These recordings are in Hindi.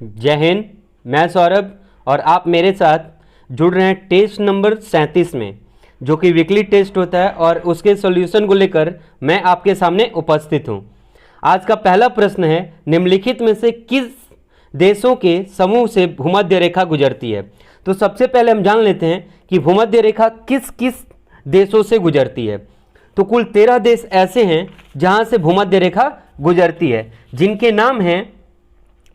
जय हिंद। मैं सौरभ और आप मेरे साथ जुड़ रहे हैं टेस्ट नंबर 37 में, जो कि वीकली टेस्ट होता है और उसके सॉल्यूशन को लेकर मैं आपके सामने उपस्थित हूं। आज का पहला प्रश्न है, निम्नलिखित में से किस देशों के समूह से भूमध्य रेखा गुजरती है। तो सबसे पहले हम जान लेते हैं कि भूमध्य रेखा किस किस देशों से गुजरती है। तो कुल 13 देश ऐसे हैं जहां से भूमध्य रेखा गुजरती है, जिनके नाम हैं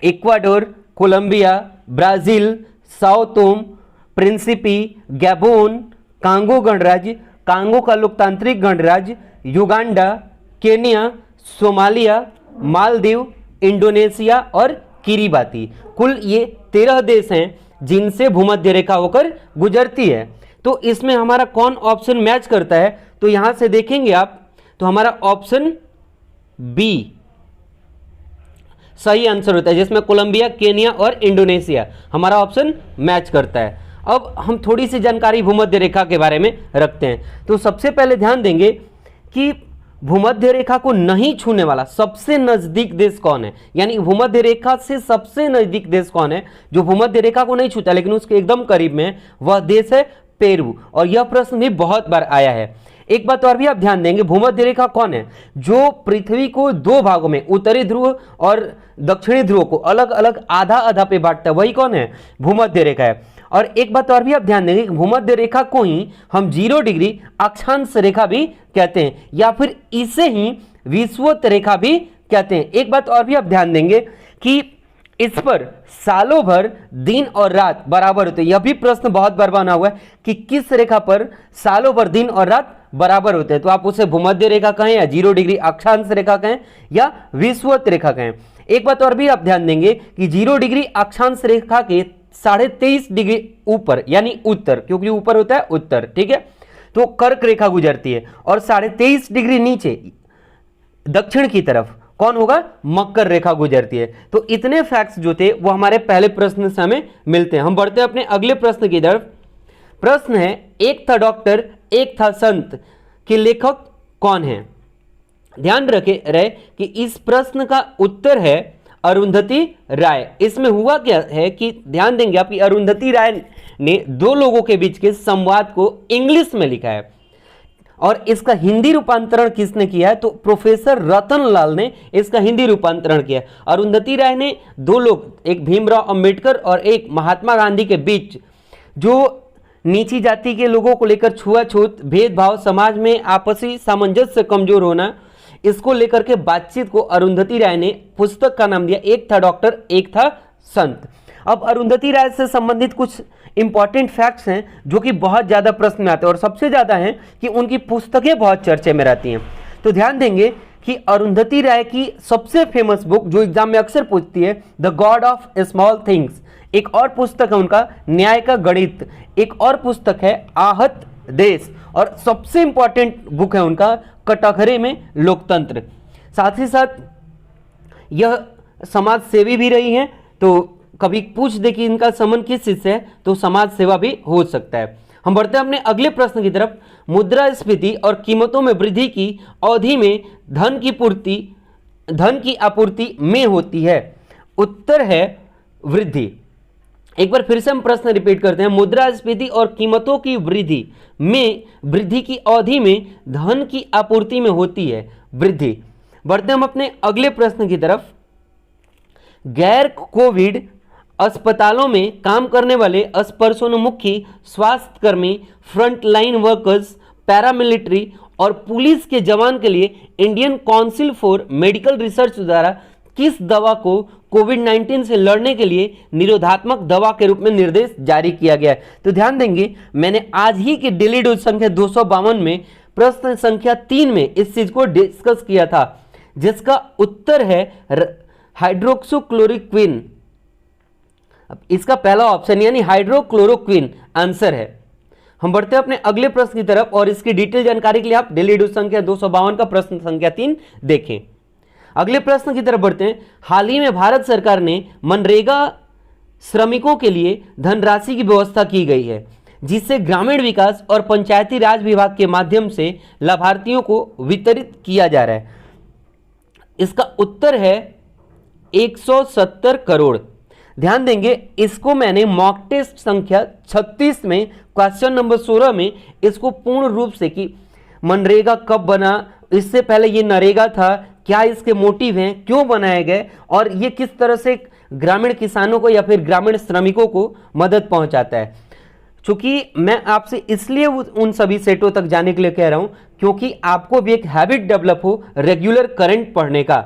Ecuador, Colombia, Brazil, Sao Tome, Principe, Gabon, Congo गणराज्य, कांगो का लोकतांत्रिक गणराज्य, Uganda, Kenya, Somalia, Maldives, Indonesia और किरीबाती। कुल ये 13 देश हैं जिनसे भूमध्य रेखा होकर गुजरती है। तो इसमें हमारा कौन ऑप्शन मैच करता है, तो यहां से देखेंगे आप, तो हमारा ऑप्शन बी सही आंसर होता है, जिसमें कोलंबिया, केनिया और इंडोनेशिया हमारा ऑप्शन मैच करता है। अब हम थोड़ी सी जानकारी भूमध्य रेखा के बारे में रखते हैं। तो सबसे पहले ध्यान देंगे कि भूमध्य रेखा को नहीं छूने वाला सबसे नजदीक देश कौन है, यानी भूमध्य रेखा से सबसे नजदीक देश कौन है जो भूमध्य रेखा को नहीं छूता लेकिन उसके एकदम करीब में है, वह देश है पेरू। और यह प्रश्न भी बहुत बार आया है। एक बात और भी आप ध्यान देंगे, भूमध्य रेखा कौन है जो पृथ्वी को दो भागों में, उत्तरी ध्रुव और दक्षिणी ध्रुव को अलग अलग आधा आधा पे बांटता है, वही कौन है, भूमध्य रेखा है। और एक बात और भी आप ध्यान देंगे, भूमध्य रेखा को ही हम 0 डिग्री अक्षांश रेखा भी कहते हैं, या फिर इसे ही विषुवत रेखा भी कहते हैं। एक बात और भी आप ध्यान देंगे कि इस पर सालों भर दिन और रात बराबर होते हैं। यह भी प्रश्न बहुत बार बना हुआ है कि किस रेखा पर सालों भर दिन और रात बराबर होते हैं। तो आप उसे भूमध्य रेखा कहें या 0 डिग्री अक्षांश रेखा कहें या विषुवत रेखा कहें। एक बात और भी आप ध्यान देंगे कि 0 डिग्री अक्षांश रेखा के 23.5 डिग्री ऊपर, यानी उत्तर, क्योंकि ऊपर होता है उत्तर, ठीक है, तो कर्क रेखा गुजरती है। और 23.5 डिग्री नीचे दक्षिण की तरफ कौन होगा, मकर रेखा गुजरती है। तो इतने फैक्ट्स जो थे वो हमारे पहले प्रश्न से हमें मिलते हैं। हम बढ़ते हैं अपने अगले प्रश्न की तरफ। प्रश्न है, एक था डॉक्टर एक था संत के लेखक कौन है। ध्यान रहे कि इस प्रश्न का उत्तर है अरुंधति राय। इसमें हुआ क्या है कि ध्यान देंगे आप कि अरुंधति राय ने 2 लोगों के बीच के संवाद को इंग्लिश में लिखा है, और इसका हिंदी रूपांतरण किसने किया है, तो प्रोफेसर रतन लाल ने इसका हिंदी रूपांतरण किया। अरुंधति राय ने 2 लोग, एक भीमराव अंबेडकर और एक महात्मा गांधी के बीच जो नीची जाति के लोगों को लेकर छुआछूत, भेदभाव, समाज में आपसी सामंजस्य कमजोर होना, इसको लेकर के बातचीत को अरुंधति राय ने पुस्तक का नाम दिया, एक था डॉक्टर एक था संत। अब अरुंधति राय से संबंधित कुछ इंपॉर्टेंट फैक्ट्स हैं जो कि बहुत ज्यादा प्रश्न में आते हैं, और सबसे ज्यादा है कि उनकी पुस्तकें बहुत चर्चे में रहती हैं। तो ध्यान देंगे कि अरुंधति राय की सबसे फेमस बुक जो एग्जाम में अक्सर पूछती है, the God of small things. एक और पुस्तक है उनका न्याय का गणित, एक और पुस्तक है आहत देश, और सबसे इंपॉर्टेंट बुक है उनका कटघरे में लोकतंत्र। साथ ही साथ यह समाज सेवी भी रही हैं, तो कभी पूछ दे कि इनका संबंध किस चीज से है, तो समाज सेवा भी हो सकता है। हम बढ़ते हैं अपने अगले प्रश्न की तरफ। मुद्रास्फीति और कीमतों में वृद्धि की अवधि में धन की आपूर्ति में होती है। उत्तर है वृद्धि। एक बार फिर से हम प्रश्न रिपीट करते हैं, मुद्रास्फीति और कीमतों की वृद्धि की अवधि में धन की आपूर्ति में होती है वृद्धि। बढ़ते हम अपने अगले प्रश्न की तरफ। गैर कोविड अस्पतालों में काम करने वाले स्पर्शोन्मुखी स्वास्थ्यकर्मी, फ्रंटलाइन वर्कर्स, पैरामिलिट्री और पुलिस के जवान के लिए Indian council for medical research द्वारा किस दवा को कोविड-19 से लड़ने के लिए निरोधात्मक दवा के रूप में निर्देश जारी किया गया है। तो ध्यान देंगे, मैंने आज ही की डेली डोज संख्या 252 में प्रश्न संख्या 3 में इस चीज को डिस्कस किया था, जिसका उत्तर है हाइड्रोक्सीक्लोरोक्विन। अब इसका पहला ऑप्शन यानी हाइड्रोक्लोरोक्विन आंसर है। हम बढ़ते हैं अपने अगले प्रश्न की तरफ, और इसकी डिटेल जानकारी के लिए आप डेली डोज संख्या 252 का प्रश्न संख्या 3 देखें। अगले प्रश्न की तरफ बढ़ते हैं। हाल ही में भारत सरकार ने मनरेगा श्रमिकों के लिए धनराशि की व्यवस्था की गई है, जिससे ग्रामीण विकास और पंचायती राज विभाग के माध्यम से लाभार्थियों को वितरित किया जा रहा है। इसका उत्तर है 170 करोड़। ध्यान देंगे, इसको मैंने मॉक टेस्ट संख्या 36 में क्वेश्चन नंबर 16 में इसको पूर्ण रूप से कि मनरेगा कब बना, इससे पहले ये नरेगा था, क्या इसके मोटिव हैं, क्यों बनाए गए और ये किस तरह से ग्रामीण किसानों को या फिर ग्रामीण श्रमिकों को मदद पहुंचाता है। चूंकि मैं आपसे इसलिए उन सभी सेटों तक जाने के लिए कह रहा हूं क्योंकि आपको भी एक हैबिट डेवलप हो रेगुलर करंट पढ़ने का।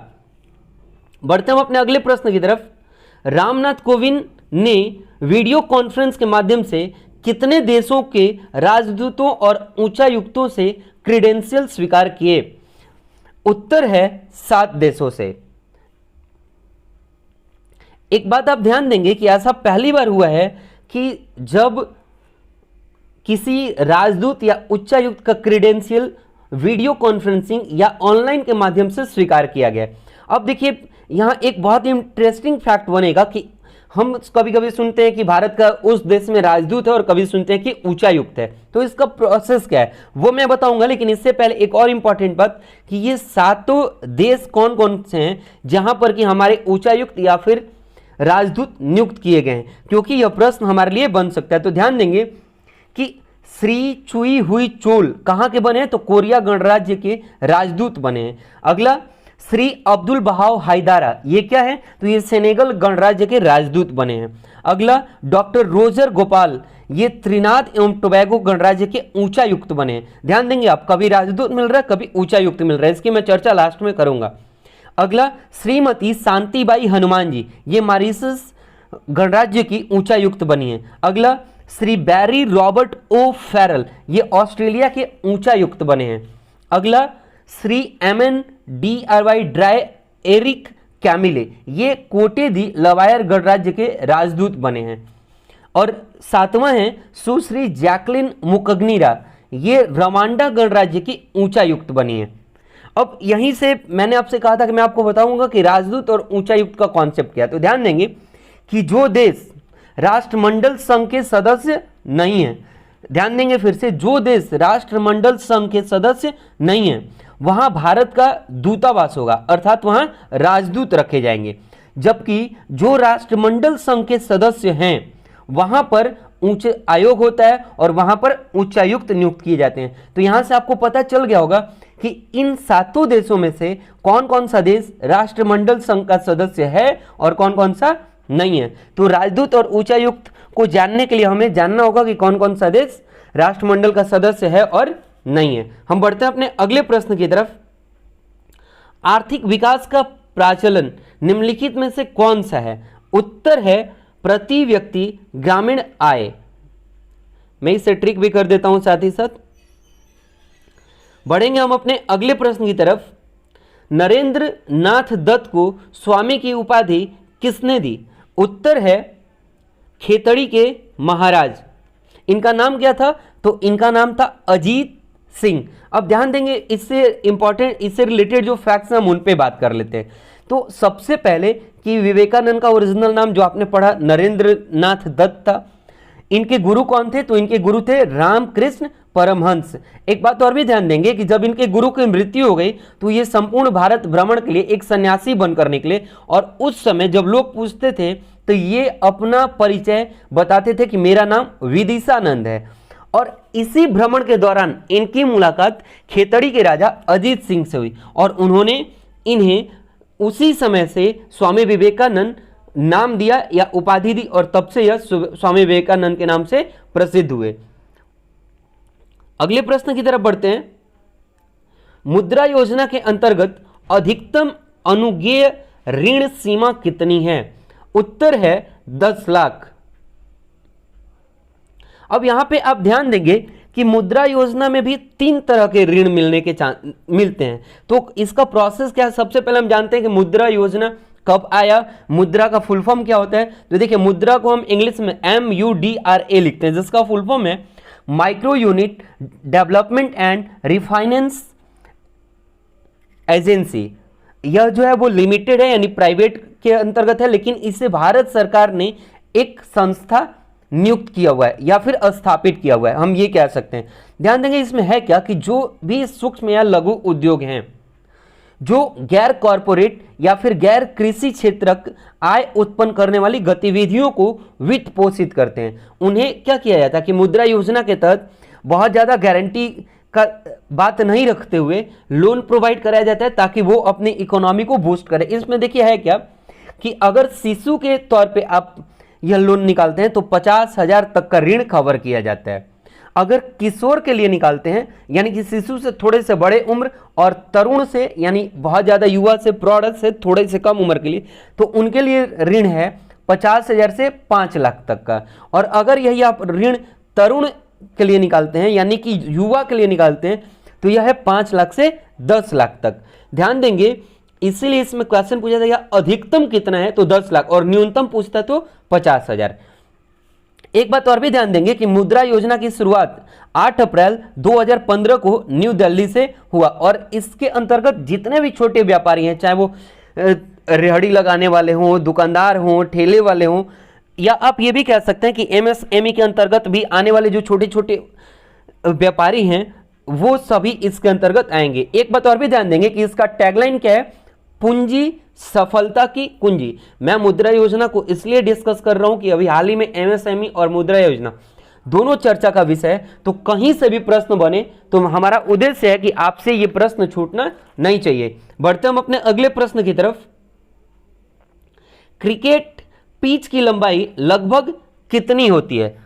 बढ़ते हम अपने अगले प्रश्न की तरफ। रामनाथ कोविंद ने वीडियो कॉन्फ्रेंस के माध्यम से कितने देशों के राजदूतों और उच्चायुक्तों से क्रीडेंशियल स्वीकार किए? उत्तर है 7 देशों से। एक बात आप ध्यान देंगे कि ऐसा पहली बार हुआ है कि जब किसी राजदूत या उच्चायुक्त का क्रीडेंशियल वीडियो कॉन्फ्रेंसिंग या ऑनलाइन के माध्यम से स्वीकार किया गया। अब देखिए यहां एक बहुत ही इंटरेस्टिंग फैक्ट बनेगा कि हम कभी कभी सुनते हैं कि भारत का उस देश में राजदूत है और कभी सुनते हैं कि उच्चायुक्त है, तो इसका प्रोसेस क्या है वो मैं बताऊंगा। लेकिन इससे पहले एक और इंपॉर्टेंट बात कि ये 7 देश कौन कौन से हैं जहां पर कि हमारे उच्चायुक्त या फिर राजदूत नियुक्त किए गए हैं, क्योंकि यह प्रश्न हमारे लिए बन सकता है। तो ध्यान देंगे कि श्री चुई हुई चोल कहां के बने हैं? तो कोरिया गणराज्य के राजदूत बने हैं। अगला श्री अब्दुल बहाव हाइदारा, ये क्या है? तो ये सेनेगल गणराज्य के राजदूत बने हैं। अगला डॉक्टर रोजर गोपाल, ये त्रिनाद एवं टोबैगो गणराज्य के उच्चायुक्त बने हैं। ध्यान देंगे आप, कभी राजदूत मिल रहा है कभी उच्चायुक्त मिल रहा है, इसकी मैं चर्चा लास्ट में करूंगा। अगला श्रीमती शांतिबाई हनुमान जी, ये मॉरिशस गणराज्य की उच्चायुक्त बनी है। अगला श्री बैरी रॉबर्ट ओ फेरल, ये ऑस्ट्रेलिया के उच्चायुक्त बने हैं। अगला श्री MNDRY ड्राई एरिक कैमिले, ये कोटे दी लवायर गणराज्य के राजदूत बने हैं। और 7वां है सुश्री जैकलिन मुकग्निरा, ये रवांडा गणराज्य की उच्चायुक्त बनी है। अब यहीं से मैंने आपसे कहा था कि मैं आपको बताऊंगा कि राजदूत और उच्चायुक्त का कॉन्सेप्ट क्या है। तो ध्यान देंगे कि जो देश राष्ट्रमंडल संघ के सदस्य नहीं है, ध्यान देंगे फिर से, जो देश राष्ट्रमंडल संघ के सदस्य नहीं है वहां भारत का दूतावास होगा, अर्थात वहां राजदूत रखे जाएंगे। जबकि जो राष्ट्रमंडल संघ के सदस्य हैं वहां पर उच्च आयोग होता है और वहां पर उच्चायुक्त नियुक्त किए जाते हैं। तो यहां से आपको पता चल गया होगा कि इन 7 देशों में से कौन कौन सा देश राष्ट्रमंडल संघ का सदस्य है और कौन कौन सा नहीं है। तो राजदूत और उच्चायुक्त को जानने के लिए हमें जानना होगा कि कौन कौन सा देश राष्ट्रमंडल का सदस्य है और नहीं है। हम बढ़ते हैं अपने अगले प्रश्न की तरफ। आर्थिक विकास का प्राचलन निम्नलिखित में से कौन सा है? उत्तर है प्रति व्यक्ति ग्रामीण आय। मैं इसे ट्रिक भी कर देता हूं साथ ही साथ। बढ़ेंगे हम अपने अगले प्रश्न की तरफ। नरेंद्र नाथ दत्त को स्वामी की उपाधि किसने दी? उत्तर है खेतड़ी के महाराज। इनका नाम क्या था? तो इनका नाम था अजीत सिंह। अब ध्यान देंगे, इससे इंपॉर्टेंट, इससे रिलेटेड जो फैक्ट्स हैं हम उन पे बात कर लेते हैं। तो सबसे पहले कि विवेकानंद का ओरिजिनल नाम जो आपने पढ़ा नरेंद्र नाथ दत्त था। इनके गुरु कौन थे? तो इनके गुरु थे रामकृष्ण परमहंस। एक बात और भी ध्यान देंगे कि जब इनके गुरु की मृत्यु हो गई तो ये संपूर्ण भारत भ्रमण के लिए एक सन्यासी बनकर निकले। और उस समय जब लोग पूछते थे तो ये अपना परिचय बताते थे कि मेरा नाम विदिशानंद है। और इसी भ्रमण के दौरान इनकी मुलाकात खेतड़ी के राजा अजीत सिंह से हुई और उन्होंने इन्हें उसी समय से स्वामी विवेकानंद नाम दिया या उपाधि दी और तब से यह स्वामी विवेकानंद के नाम से प्रसिद्ध हुए। अगले प्रश्न की तरफ बढ़ते हैं। मुद्रा योजना के अंतर्गत अधिकतम अनुज्ञेय ऋण सीमा कितनी है? उत्तर है 10 लाख। अब यहां पे आप ध्यान देंगे कि मुद्रा योजना में भी 3 तरह के ऋण मिलते हैं। तो इसका प्रोसेस क्या है? सबसे पहले हम जानते हैं कि मुद्रा योजना कब आया, मुद्रा का फुल फॉर्म क्या होता है। तो देखिए मुद्रा को हम इंग्लिश में MUDRA लिखते हैं, जिसका फुल फॉर्म है micro unit development and refinance agency. यह जो है वो लिमिटेड है यानी प्राइवेट के अंतर्गत है, लेकिन इसे भारत सरकार ने एक संस्था नियुक्त किया हुआ है या फिर स्थापित किया हुआ है, हम ये कह सकते हैं। ध्यान देंगे इसमें है क्या कि जो भी सूक्ष्म या लघु उद्योग हैं जो गैर कॉरपोरेट या फिर गैर कृषि क्षेत्रक आय उत्पन्न करने वाली गतिविधियों को वित्त पोषित करते हैं। उन्हें क्या किया जाता है कि मुद्रा योजना के तहत बहुत ज़्यादा गारंटी का बात नहीं रखते हुए लोन प्रोवाइड कराया जाता है ताकि वो अपनी इकोनॉमी को बूस्ट करे। इसमें देखिए है क्या कि अगर शिशु के तौर पे आप यह लोन निकालते हैं तो 50,000 तक का ऋण कवर किया जाता है। अगर किशोर के लिए निकालते हैं यानी कि शिशु से थोड़े से बड़े उम्र और तरुण से यानी बहुत ज़्यादा युवा से प्रौढ़ से थोड़े से कम उम्र के लिए, तो उनके लिए ऋण है 50,000 से 5 लाख तक का। और अगर यही आप ऋण तरुण के लिए निकालते हैं यानी कि युवा के लिए निकालते हैं तो यह है 5 लाख से 10 लाख तक। ध्यान देंगे इसीलिए इसमें क्वेश्चन पूछा था अधिकतम कितना है तो 10 लाख और न्यूनतम पूछता तो 50,000। एक बात और भी ध्यान देंगे कि मुद्रा योजना की शुरुआत 8 अप्रैल 2015 को न्यू दिल्ली से हुआ और इसके अंतर्गत जितने भी छोटे व्यापारी हैं, चाहे वो रेहड़ी लगाने वाले हों, दुकानदार हों, ठेले वाले हों, या आप ये भी कह सकते हैं कि एमएसएमई के अंतर्गत भी आने वाले जो छोटे छोटे व्यापारी हैं वो सभी इसके अंतर्गत आएंगे। एक बात और भी ध्यान देंगे कि इसका टैगलाइन क्या है, पूंजी सफलता की कुंजी। मैं मुद्रा योजना को इसलिए डिस्कस कर रहा हूं कि अभी हाल ही में एमएसएमई और मुद्रा योजना दोनों चर्चा का विषय है, तो कहीं से भी प्रश्न बने तो हमारा उद्देश्य है कि आपसे ये प्रश्न छूटना नहीं चाहिए। बढ़ते हम अपने अगले प्रश्न की तरफ। क्रिकेट पिच की लंबाई लगभग कितनी होती है?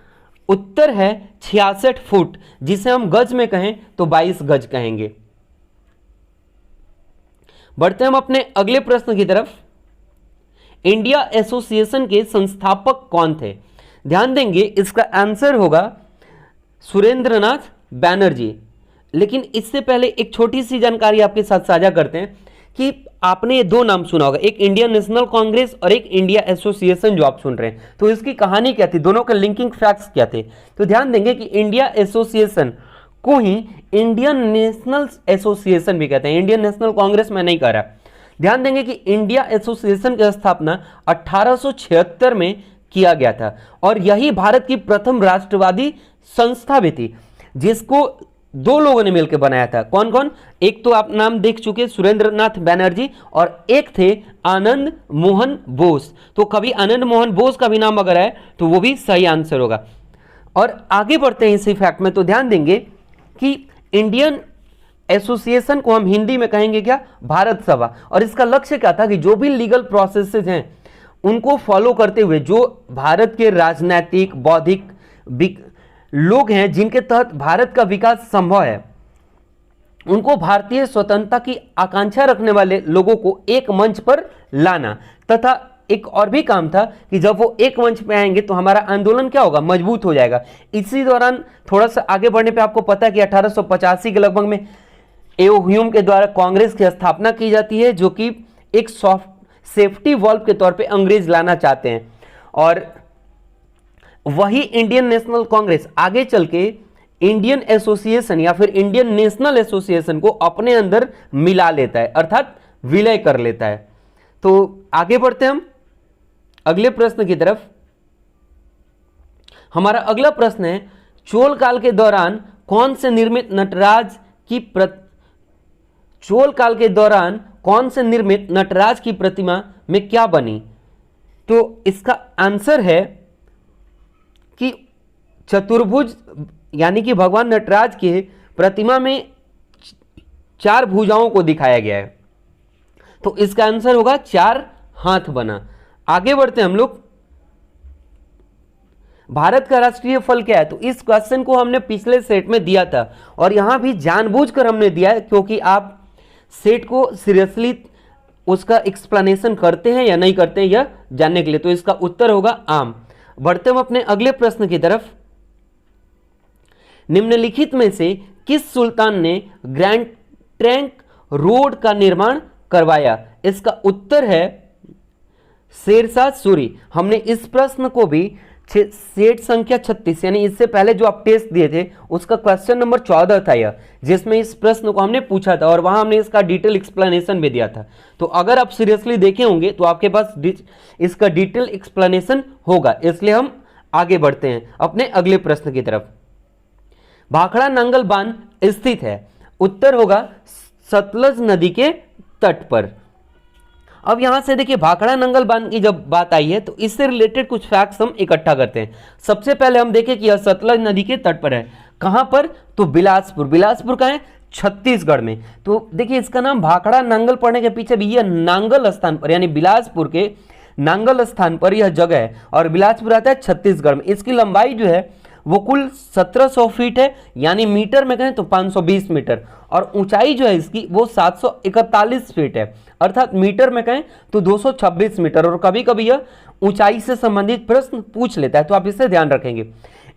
उत्तर है 66 फुट, जिसे हम गज में कहें तो 22 गज कहेंगे। बढ़ते हम अपने अगले प्रश्न की तरफ। इंडिया एसोसिएशन के संस्थापक कौन थे? ध्यान देंगे इसका आंसर होगा सुरेंद्रनाथ बैनर्जी। लेकिन इससे पहले एक छोटी सी जानकारी आपके साथ साझा करते हैं कि आपने ये दो नाम सुना होगा, एक इंडियन नेशनल कांग्रेस और एक इंडिया एसोसिएशन जो आप सुन रहे हैं, तो इसकी कहानी क्या थी, दोनों के लिंकिंग फैक्ट्स क्या थे? तो ध्यान देंगे कि इंडिया एसोसिएशन को ही इंडियन नेशनल एसोसिएशन भी कहते हैं, इंडियन नेशनल कांग्रेस में नहीं कह रहा। ध्यान देंगे कि इंडिया एसोसिएशन की स्थापना 1876 में किया गया था और यही भारत की प्रथम राष्ट्रवादी संस्था भी थी, जिसको दो लोगों ने मिलकर बनाया था। कौन कौन? एक तो आप नाम देख चुके सुरेंद्रनाथ बैनर्जी और एक थे आनंद मोहन बोस। तो कभी आनंद मोहन बोस का भी नाम अगर आए तो वो भी सही आंसर होगा। और आगे बढ़ते हैं इसी फैक्ट में, तो ध्यान देंगे कि इंडियन एसोसिएशन को हम हिंदी में कहेंगे क्या? भारत सभा। और इसका लक्ष्य क्या था कि जो भी लीगल प्रोसेसेस हैं उनको फॉलो करते हुए जो भारत के राजनीतिक बौद्धिक लोग हैं जिनके तहत भारत का विकास संभव है, उनको भारतीय स्वतंत्रता की आकांक्षा रखने वाले लोगों को एक मंच पर लाना, तथा एक और भी काम था कि जब वो एक मंच पे आएंगे तो हमारा आंदोलन क्या होगा? मजबूत हो जाएगा। इसी दौरान थोड़ा सा आगे बढ़ने पे आपको पता है कि 1885 के लगभग में एओ ह्यूम के द्वारा कांग्रेस की स्थापना की जाती है, जो कि एक सॉफ्ट सेफ्टी वॉल्व के तौर पे अंग्रेज लाना चाहते हैं। और वही इंडियन नेशनल कांग्रेस आगे चल के इंडियन एसोसिएशन या फिर इंडियन नेशनल एसोसिएशन को अपने अंदर मिला लेता है, अर्थात विलय कर लेता है। तो आगे बढ़ते हैं हम अगले प्रश्न की तरफ। हमारा अगला प्रश्न है, चोल काल के दौरान कौन से निर्मित नटराज की प्रतिमा में क्या बनी? तो इसका आंसर है कि चतुर्भुज, यानी कि भगवान नटराज के प्रतिमा में 4 भुजाओं को दिखाया गया है, तो इसका आंसर होगा 4 हाथ बना। आगे बढ़ते हैं हम लोग। भारत का राष्ट्रीय फल क्या है? तो इस क्वेश्चन को हमने पिछले सेट में दिया था और यहां भी जानबूझकर हमने दिया है क्योंकि आप सेट को सीरियसली उसका एक्सप्लेनेशन करते हैं या नहीं करते हैं यह जानने के लिए। तो इसका उत्तर होगा आम। बढ़ते हम अपने अगले प्रश्न की तरफ। निम्नलिखित में से किस सुल्तान ने ग्रैंड ट्रंक रोड का निर्माण करवाया? इसका उत्तर है शेरशाह सूरी। हमने इस प्रश्न को भी सेट संख्या 36 यानी इससे पहले जो आप टेस्ट दिए थे उसका क्वेश्चन नंबर 14 था यह, जिसमें इस प्रश्न को हमने पूछा था और वहां हमने इसका डिटेल एक्सप्लेनेशन भी दिया था। तो अगर आप सीरियसली देखे होंगे तो आपके पास इसका डिटेल एक्सप्लेनेशन होगा। इसलिए हम आगे बढ़ते हैं अपने अगले प्रश्न की तरफ। भाखड़ा नांगल बांध स्थित है? उत्तर होगा सतलज नदी के तट पर। अब यहां से देखिए भाखड़ा नंगल बांध की जब बात आई है तो इससे रिलेटेड कुछ फैक्ट्स हम इकट्ठा करते हैं। सबसे पहले हम देखें कि यह सतलज नदी के तट पर है। कहां पर? तो बिलासपुर। बिलासपुर कहां है? छत्तीसगढ़ में। तो देखिए इसका नाम भाखड़ा नांगल पड़ने के पीछे भी यह नांगल स्थान पर यानी बिलासपुर के नांगल स्थान पर यह जगह है और बिलासपुर आता है छत्तीसगढ़ में। इसकी लंबाई जो है वो कुल 1700 फीट है यानी मीटर में कहें तो 520 मीटर और ऊंचाई जो है इसकी वो 741 फीट है अर्थात मीटर में कहें तो 226 मीटर। और कभी कभी यह ऊंचाई से संबंधित प्रश्न पूछ लेता है तो आप इससे ध्यान रखेंगे।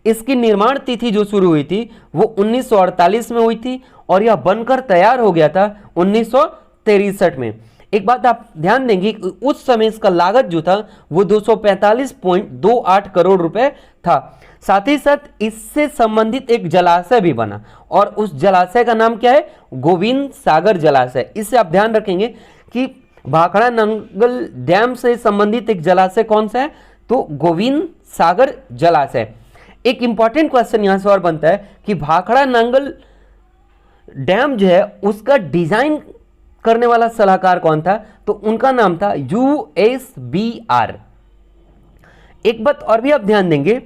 इसकी निर्माण तिथि जो शुरू हुई थी वो 1948 में हुई थी और यह बनकर तैयार हो गया था 1963 में। एक बात आप ध्यान देंगे उस समय इसका लागत जो था वो 245.28 करोड़ रुपए था। साथ ही साथ इससे संबंधित एक जलाशय भी बना और उस जलाशय का नाम क्या है? गोविंद सागर जलाशय। इससे आप ध्यान रखेंगे कि भाखड़ा नंगल डैम से संबंधित एक जलाशय कौन सा है? तो गोविंद सागर जलाशय। एक इंपॉर्टेंट क्वेश्चन यहां से और बनता है कि भाखड़ा नंगल डैम जो है उसका डिजाइन करने वाला सलाहकार कौन था? तो उनका नाम था USBR। एक बात और भी आप ध्यान देंगे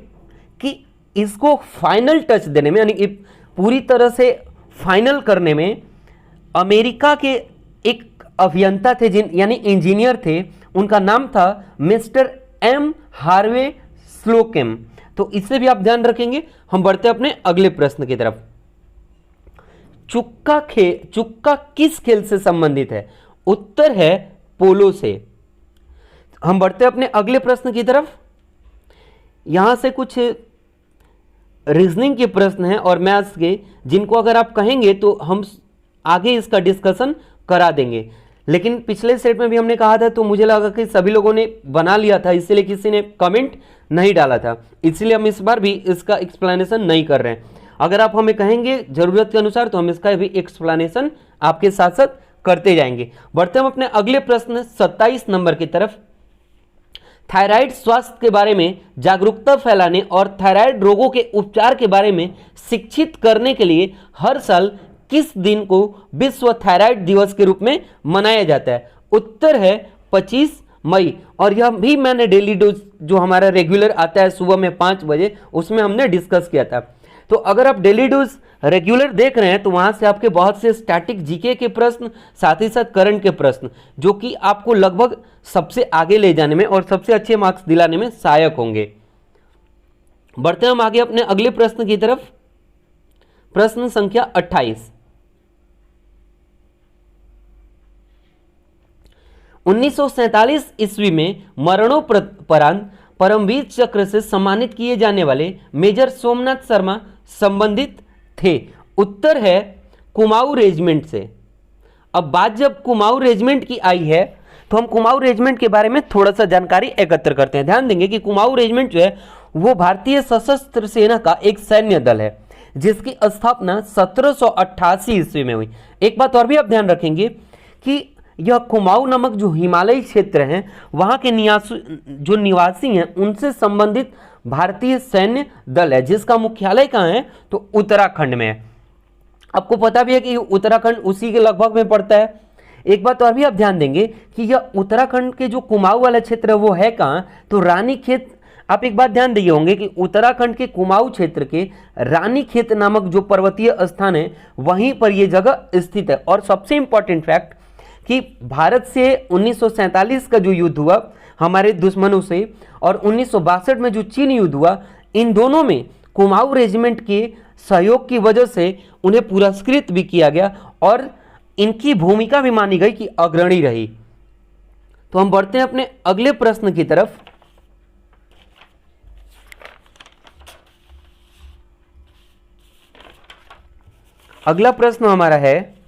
कि इसको फाइनल टच देने में यानी कि पूरी तरह से फाइनल करने में अमेरिका के एक अभियंता थे जिन यानी इंजीनियर थे, उनका नाम था मिस्टर M हार्वे स्लोकेम। तो इससे भी आप ध्यान रखेंगे। हम बढ़ते हैं अपने अगले प्रश्न की तरफ। चुक्का किस खेल से संबंधित है? उत्तर है पोलो से। हम बढ़ते हैं अपने अगले प्रश्न की तरफ। यहां से कुछ रीजनिंग के प्रश्न हैं और मैथ्स के जिनको अगर आप कहेंगे तो हम आगे इसका डिस्कशन करा देंगे, लेकिन पिछले सेट में भी हमने कहा था तो मुझे लगा कि सभी लोगों ने बना लिया था, इसलिए किसी ने कमेंट नहीं डाला था, इसलिए हम इस बार भी इसका एक्सप्लेनेशन नहीं कर रहे हैं। अगर आप हमें कहेंगे जरूरत के अनुसार तो हम इसका भी एक्सप्लेनेशन आपके साथ साथ करते जाएंगे। बढ़ते हम अपने अगले प्रश्न 27 नंबर की तरफ। थायराइड स्वास्थ्य के बारे में जागरूकता फैलाने और थायराइड रोगों के उपचार के बारे में शिक्षित करने के लिए हर साल किस दिन को विश्व थायराइड दिवस के रूप में मनाया जाता है? उत्तर है 25 मई। और यह भी मैंने डेली डोज जो हमारा रेगुलर आता है सुबह में 5 बजे उसमें हमने डिस्कस किया था। तो अगर आप डेली डोज रेगुलर देख रहे हैं तो वहां से आपके बहुत से स्टैटिक जीके के प्रश्न साथ ही साथ करंट के प्रश्न जो कि आपको लगभग सबसे आगे ले जाने में और सबसे अच्छे मार्क्स दिलाने में सहायक होंगे। बढ़ते हम आगे अपने अगले प्रश्न की तरफ। प्रश्न संख्या 28। 1947 ईस्वी में मरणोपरांत परमवीर चक्र से सम्मानित किए जाने वाले मेजर सोमनाथ शर्मा संबंधित थे? उत्तर है कुमाऊं रेजिमेंट से। अब बात जब कुमाऊं रेजिमेंट की आई है तो हम कुमाऊं रेजिमेंट के बारे में थोड़ा सा जानकारी एकत्र करते हैं। ध्यान देंगे कि कुमाऊं रेजिमेंट जो है वो भारतीय सशस्त्र सेना का एक सैन्य दल है जिसकी स्थापना 1788 ईस्वी में हुई। एक बात और भी आप ध्यान रखेंगे कि यह कुमाऊं नामक जो हिमालयी क्षेत्र हैं वहां के जो निवासी हैं उनसे संबंधित भारतीय सैन्य दल है जिसका मुख्यालय कहाँ है? तो उत्तराखंड में है। आपको पता भी है कि उत्तराखंड उसी के लगभग में पड़ता है। एक बात और भी आप ध्यान देंगे कि यह उत्तराखंड के जो कुमाऊं वाला क्षेत्र है वो है कहाँ? तो रानीखेत। आप एक बात ध्यान दिए होंगे कि उत्तराखंड के कुमाऊं क्षेत्र के रानीखेत नामक जो पर्वतीय स्थान है वहीं पर यह जगह स्थित है। और सबसे इंपॉर्टेंट फैक्ट कि भारत से 1947 का जो युद्ध हुआ हमारे दुश्मनों से और 1962 में जो चीन युद्ध हुआ, इन दोनों में कुमाऊं रेजिमेंट के सहयोग की वजह से उन्हें पुरस्कृत भी किया गया और इनकी भूमिका भी मानी गई कि अग्रणी रही। तो हम बढ़ते हैं अपने अगले प्रश्न की तरफ। अगला प्रश्न हमारा है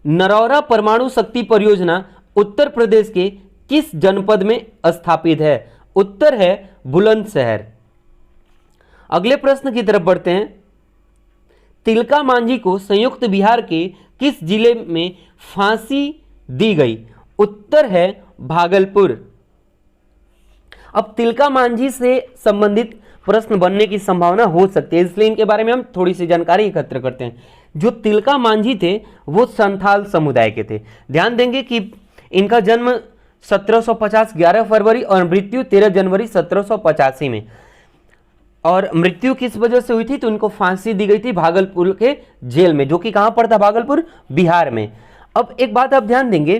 नरौरा परमाणु शक्ति परियोजना उत्तर प्रदेश के किस जनपद में स्थापित है? उत्तर है बुलंदशहर। अगले प्रश्न की तरफ बढ़ते हैं। तिलका मांझी को संयुक्त बिहार के किस जिले में फांसी दी गई? उत्तर है भागलपुर। अब तिलका मांझी से संबंधित प्रश्न बनने की संभावना हो सकती है, इसलिए इनके बारे में हम थोड़ी सी जानकारी एकत्र करते हैं। जो तिलका मांझी थे वो संथाल समुदाय के थे। ध्यान देंगे कि इनका जन्म 1750 11 फरवरी और मृत्यु 13 जनवरी 1785 में। और मृत्यु किस वजह से हुई थी? तो इनको फांसी दी गई थी भागलपुर के जेल में, जो कि कहां पर था? भागलपुर, बिहार में। अब एक बात आप ध्यान देंगे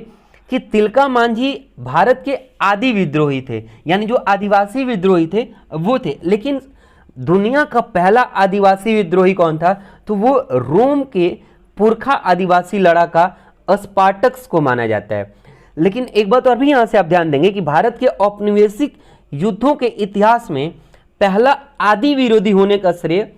कि तिलका मांझी भारत के आदि विद्रोही थे, यानी जो आदिवासी विद्रोही थे वो थे। लेकिन दुनिया का पहला आदिवासी विद्रोही कौन था? तो वो रोम के पुरखा आदिवासी लड़ाका स्पार्टक्स को माना जाता है। लेकिन एक बात और भी यहां से आप ध्यान देंगे कि भारत के औपनिवेशिक युद्धों के इतिहास में पहला आदि विरोधी होने का श्रेय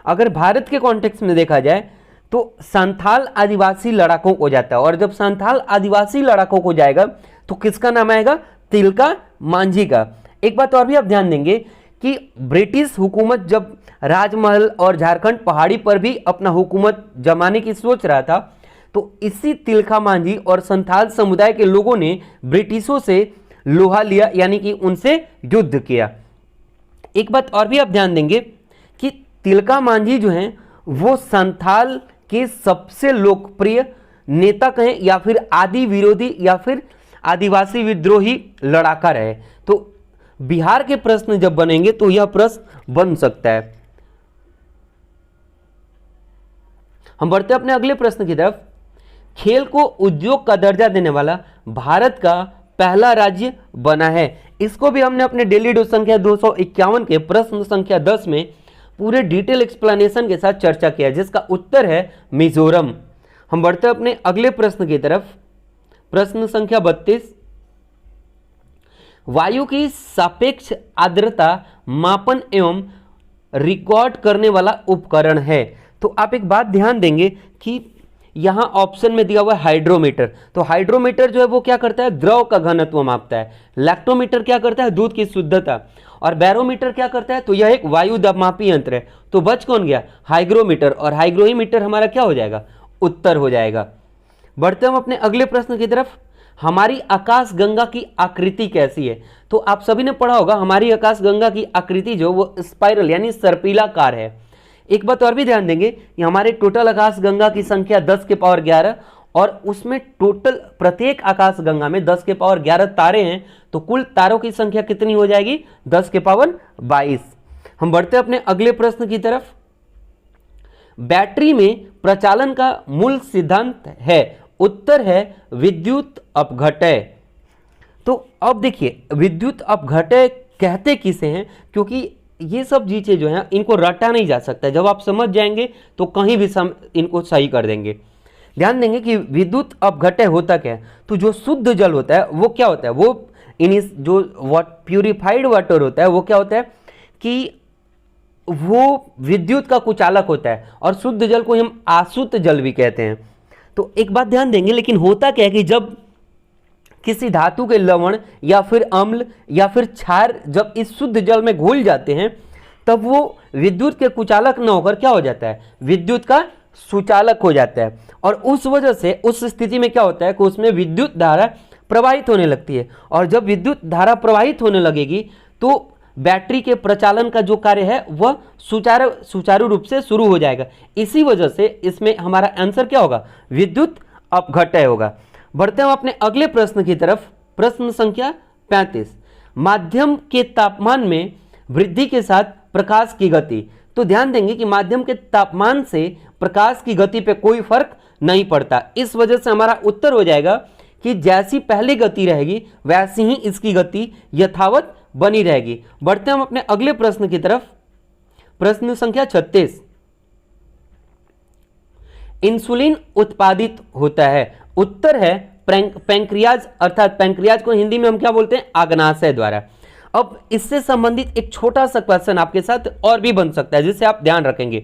अगर भारत के कॉन्टेक्स्ट में देखा जाए तो संथाल आदिवासी लड़ाकों को जाता है। और जब संथाल आदिवासी लड़ाकों को जाएगा तो किसका नाम आएगा? तिलका मांझी का। एक बात और भी आप ध्यान देंगे कि ब्रिटिश हुकूमत जब राजमहल और झारखंड पहाड़ी पर भी अपना हुकूमत जमाने की सोच रहा था, तो इसी तिलका मांझी और संथाल समुदाय के लोगों ने ब्रिटिशों से लोहा लिया, यानी कि उनसे युद्ध किया। एक बात और भी आप ध्यान देंगे कि तिलका मांझी जो हैं वो संथाल के सबसे लोकप्रिय नेता कहें या फिर आदि विरोधी या फिर आदिवासी विद्रोही लड़ाका रहे। तो बिहार के प्रश्न जब बनेंगे तो यह प्रश्न बन सकता है। हम बढ़ते हैं अपने अगले प्रश्न की तरफ। खेल को उद्योग का दर्जा देने वाला भारत का पहला राज्य बना है। इसको भी हमने अपने डेली डोज संख्या 251 के प्रश्न संख्या 10 में पूरे डिटेल एक्सप्लेनेशन के साथ चर्चा किया, जिसका उत्तर है मिजोरम। हम बढ़ते हैं अपने अगले प्रश्न की तरफ। प्रश्न संख्या 32, वायु की सापेक्ष आर्द्रता मापन एवं रिकॉर्ड करने वाला उपकरण है। तो आप एक बात ध्यान देंगे कि यहां ऑप्शन में दिया हुआ है हाइड्रोमीटर। तो हाइड्रोमीटर जो है वो क्या करता है? द्रव का घनत्व मापता है। लैक्टोमीटर क्या करता है? दूध की शुद्धता। और बैरोमीटर क्या करता है? तो यह एक वायु दबामापी यंत्र है। तो बच कौन गया? हाइग्रोमीटर। और हाइग्रोमीटर हमारा क्या हो जाएगा? उत्तर हो जाएगा। बढ़ते हम अपने अगले प्रश्न की तरफ। हमारी आकाश गंगा की आकृति कैसी है? तो आप सभी ने पढ़ा होगा हमारी आकाश गंगा की आकृति जो वो स्पाइरल यानी सर्पिलाकार है। एक बात और भी ध्यान देंगे कि हमारे टोटल आकाश गंगा की संख्या 10 के पावर 11 और उसमें टोटल प्रत्येक आकाश गंगा में 10 के पावर 11 तारे हैं। तो कुल तारों की संख्या कितनी हो जाएगी? 10 के पावर 22। हम बढ़ते हैं अपने अगले प्रश्न की तरफ। बैटरी में प्रचालन का मूल सिद्धांत है। उत्तर है विद्युत अपघटय। तो अब देखिए विद्युत अपघटय कहते किसे हैं? क्योंकि ये सब चीजें जो हैं इनको रटा नहीं जा सकता। जब आप समझ जाएंगे तो कहीं भी इनको सही कर देंगे। ध्यान देंगे कि विद्युत अपघटय होता क्या है? तो जो शुद्ध जल होता है वो क्या होता है? वो जो प्यूरिफाइड वाटर होता है वो क्या होता है कि वो विद्युत का कुचालक होता है। और शुद्ध जल को हम आशुद्ध जल भी कहते हैं। तो एक बात ध्यान देंगे, लेकिन होता क्या है कि जब किसी धातु के लवण या फिर अम्ल या फिर क्षार जब इस शुद्ध जल में घुल जाते हैं तब वो विद्युत के कुचालक न होकर क्या हो जाता है? विद्युत का सुचालक हो जाता है। और उस वजह से उस स्थिति में क्या होता है कि उसमें विद्युत धारा प्रवाहित होने लगती है। और जब विद्युत धारा प्रवाहित होने लगेगी तो बैटरी के प्रचालन का जो कार्य है वह सुचारू रूप से शुरू हो जाएगा। इसी वजह से इसमें हमारा आंसर क्या होगा? विद्युत अपघटय होगा। बढ़ते हैं अपने अगले प्रश्न की तरफ। प्रश्न संख्या 35, माध्यम के तापमान में वृद्धि के साथ प्रकाश की गति। तो ध्यान देंगे कि माध्यम के तापमान से प्रकाश की गति पे कोई फर्क नहीं पड़ता। इस वजह से हमारा उत्तर हो जाएगा कि जैसी पहली गति रहेगी वैसी ही इसकी गति यथावत बनी रहेगी। बढ़ते हम अपने अगले प्रश्न की तरफ। प्रश्न संख्या 36, इंसुलिन उत्पादित होता है। उत्तर है पैंक्रियाज, अर्थात पैंक्रियाज को हिंदी में हम क्या बोलते हैं? आग्नाशय द्वारा। अब इससे संबंधित एक छोटा सा क्वेश्चन आपके साथ और भी बन सकता है जिससे आप ध्यान रखेंगे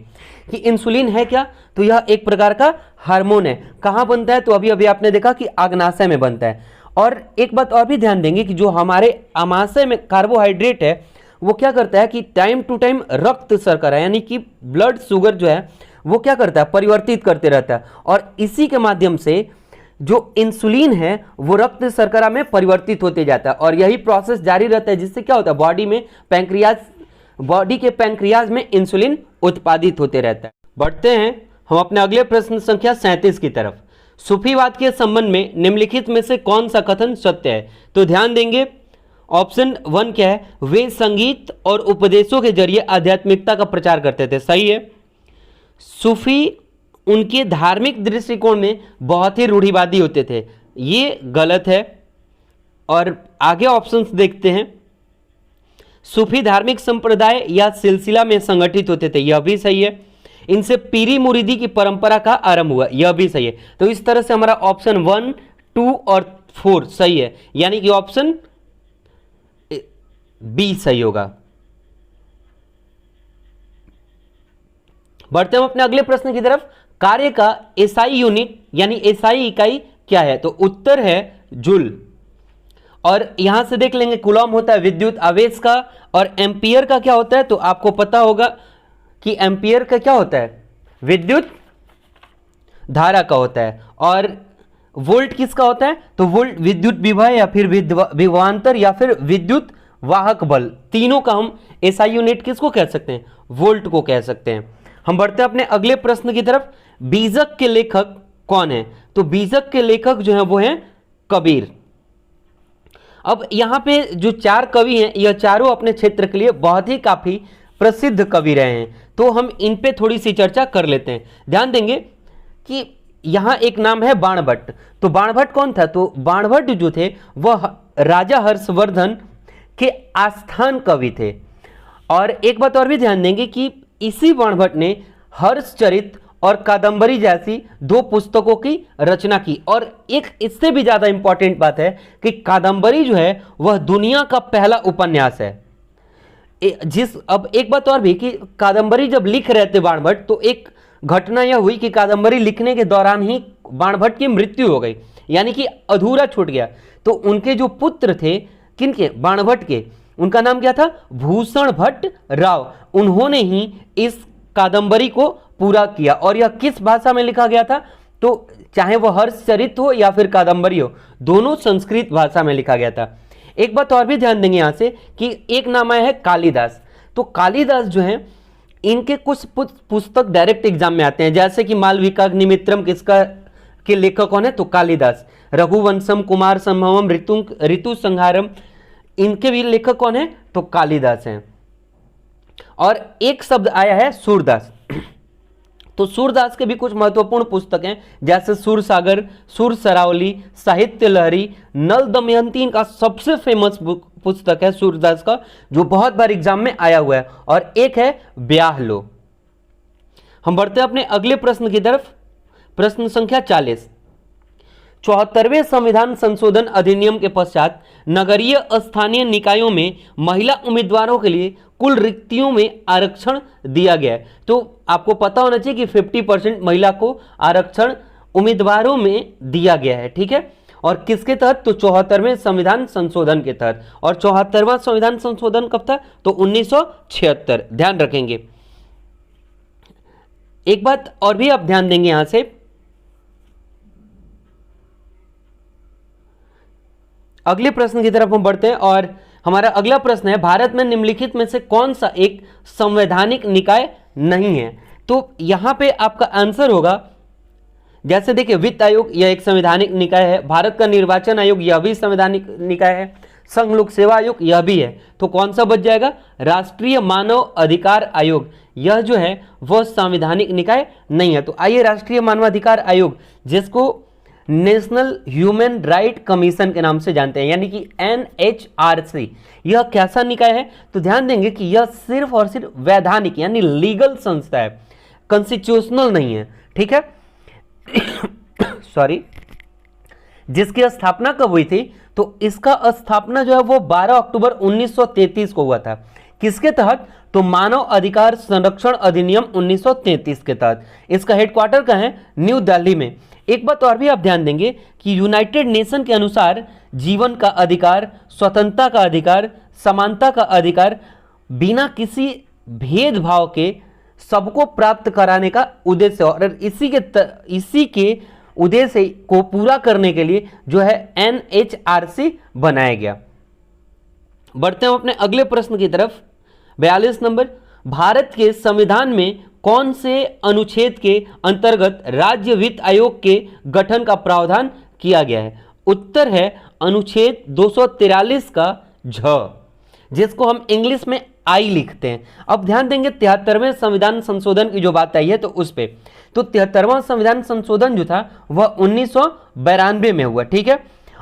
कि इंसुलिन है क्या? तो यह एक प्रकार का हार्मोन है। कहां बनता है? तो अभी अभी आपने देखा कि आग्नाशय में बनता है। और एक बात और भी ध्यान देंगे कि जो हमारे आमाशय में कार्बोहाइड्रेट है वो क्या करता है कि टाइम टू टाइम रक्त शर्करा यानी कि ब्लड शुगर जो है वो क्या करता है? परिवर्तित करते रहता है। और इसी के माध्यम से जो इंसुलिन है वो रक्त शर्करा में परिवर्तित होते जाता है और यही प्रोसेस जारी रहता है, जिससे क्या होता है? बॉडी के पैंक्रियाज में इंसुलिन उत्पादित होते रहता है। बढ़ते हैं हम अपने अगले प्रश्न संख्या 37 की तरफ। सूफीवाद के संबंध में निम्नलिखित में से कौन सा कथन सत्य है? तो ध्यान देंगे, ऑप्शन 1 क्या है? वे संगीत और उपदेशों के जरिए आध्यात्मिकता का प्रचार करते थे, सही है। सूफी उनके धार्मिक दृष्टिकोण में बहुत ही रूढ़िवादी होते थे, ये गलत है। और आगे ऑप्शंस देखते हैं, सूफी धार्मिक संप्रदाय या सिलसिला में संगठित होते थे, यह भी सही है। इनसे पीरी मुरीदी की परंपरा का आरंभ हुआ, यह भी सही है। तो इस तरह से हमारा ऑप्शन 1, 2 और 4 सही है, यानी कि ऑप्शन बी सही होगा। बढ़ते हम अपने अगले प्रश्न की तरफ। कार्य का एसआई यूनिट यानी एसआई इकाई क्या है? तो उत्तर है जूल। और यहां से देख लेंगे, कूलॉम होता है विद्युत आवेश का, और एम्पियर का क्या होता है? तो आपको पता होगा कि एम्पियर का क्या होता है? विद्युत धारा का होता है। और वोल्ट किसका होता है? तो वोल्ट विद्युत विभव या फिर विभवांतर या फिर विद्युत वाहक बल, तीनों का हम एसआई यूनिट किसको कह सकते हैं? वोल्ट को कह सकते हैं। हम बढ़ते हैं अपने अगले प्रश्न की तरफ। बीजक के लेखक कौन है? तो बीजक के लेखक जो है वो हैं कबीर। अब यहां पे जो 4 कवि हैं, यह चारों अपने क्षेत्र के लिए बहुत ही काफी प्रसिद्ध कवि रहे हैं, तो हम इन पे थोड़ी सी चर्चा कर लेते हैं। ध्यान देंगे कि यहां एक नाम है बाणभट्ट। तो बाणभट्ट कौन था? तो बाणभट्ट जो थे वह राजा हर्षवर्धन के आस्थान कवि थे। और एक बात और भी ध्यान देंगे कि इसी बाणभट्ट ने हर्षचरित और कादंबरी जैसी 2 पुस्तकों की रचना की। और एक इससे भी ज्यादा इंपॉर्टेंट बात है कि कादंबरी जो है वह दुनिया का पहला उपन्यास है। अब एक बात और भी कि कादंबरी जब लिख रहे थे बाणभट्ट, तो एक घटना यह हुई कि कादंबरी लिखने के दौरान ही बाणभट्ट की मृत्यु हो गई, यानी कि अधूरा छूट गया। तो उनके जो पुत्र थे, किनके? बाणभट्ट के, उनका नाम क्या था? भूषण भट्ट राव। उन्होंने ही इस कादंबरी को पूरा किया। और यह किस भाषा में लिखा गया था? तो चाहे वह हर्षचरित हो या फिर कादंबरी हो, दोनों संस्कृत भाषा में लिखा गया था। एक बात और भी ध्यान देंगे यहां से कि एक नाम आया है कालिदास। तो कालिदास जो है, इनके कुछ पुस्तक डायरेक्ट एग्जाम में आते हैं, जैसे कि मालविकाग्निमित्रम किसका के लेखक कौन है? तो कालिदास। रघुवंशम, कुमार संभवम, ऋतु संहारम, इनके भी लेखक कौन है? तो कालिदास हैं। और एक शब्द आया है सूरदास। तो सूरदास के भी कुछ महत्वपूर्ण पुस्तक हैं, जैसे सूरसागर, सुर सरावली, साहित्य लहरी, नल दमयंती इनका सबसे फेमस पुस्तक है सूरदास का, जो बहुत बार एग्जाम में आया हुआ है। और एक है ब्याह लो। हम बढ़ते हैं अपने अगले प्रश्न की तरफ। प्रश्न संख्या 40। 74वें संविधान संशोधन अधिनियम के पश्चात नगरीय स्थानीय निकायों में महिला उम्मीदवारों के लिए कुल रिक्तियों में आरक्षण दिया गया है। तो आपको पता होना चाहिए कि 50% महिला को आरक्षण उम्मीदवारों में दिया गया है, ठीक है। और किसके तहत? तो 74वें संविधान संशोधन के तहत। और 74वां संविधान संशोधन कब था? तो 1976। ध्यान रखेंगे। एक बात और भी आप ध्यान देंगे यहां से, अगले प्रश्न की तरफ हम बढ़ते हैं। और हमारा अगला प्रश्न है, भारत में निम्नलिखित में से कौन सा एक संवैधानिक निकाय नहीं है? तो यहां पे आपका आंसर होगा, जैसे देखिए वित्त आयोग यह एक संवैधानिक निकाय है, भारत का निर्वाचन आयोग यह भी संवैधानिक निकाय है, संघ लोक सेवा आयोग यह भी है। तो कौन सा बच जाएगा? राष्ट्रीय मानव अधिकार आयोग, यह जो है वह संवैधानिक निकाय नहीं है। तो आइए राष्ट्रीय मानवाधिकार आयोग, जिसको नेशनल ह्यूमन राइट कमीशन के नाम से जानते हैं, यानी कि NHRC, यह कैसा निकाय है? तो ध्यान देंगे कि यह सिर्फ और सिर्फ वैधानिक यानी लीगल संस्था है, कॉन्स्टिट्यूशनल नहीं है, ठीक है। सॉरी। जिसकी स्थापना कब हुई थी? तो इसका स्थापना जो है वो 12 अक्टूबर 1933 को हुआ था। किसके तहत? तो मानव अधिकार संरक्षण अधिनियम 1933 के तहत। इसका हेडक्वार्टर कहाँ है? न्यू दिल्ली में। एक बात और भी आप ध्यान देंगे कि यूनाइटेड नेशन के अनुसार जीवन का अधिकार, स्वतंत्रता का अधिकार, समानता का अधिकार बिना किसी भेदभाव के सबको प्राप्त कराने का उद्देश्य, और इसी के उद्देश्य को पूरा करने के लिए जो है NHRC बनाया गया। बढ़ते हैं अपने अगले प्रश्न की तरफ। 42 नंबर, भारत के संविधान में कौन से अनुच्छेद के अंतर्गत राज्य वित्त आयोग के गठन का प्रावधान किया गया है? उत्तर है अनुच्छेद 243 का झ, जिसको हम इंग्लिश में आई लिखते हैं। अब ध्यान देंगे 73वें संविधान संशोधन की जो बात आई है तो उस पे, तो 73वां संविधान संशोधन जो था वह 1992 में हुआ, ठीक है।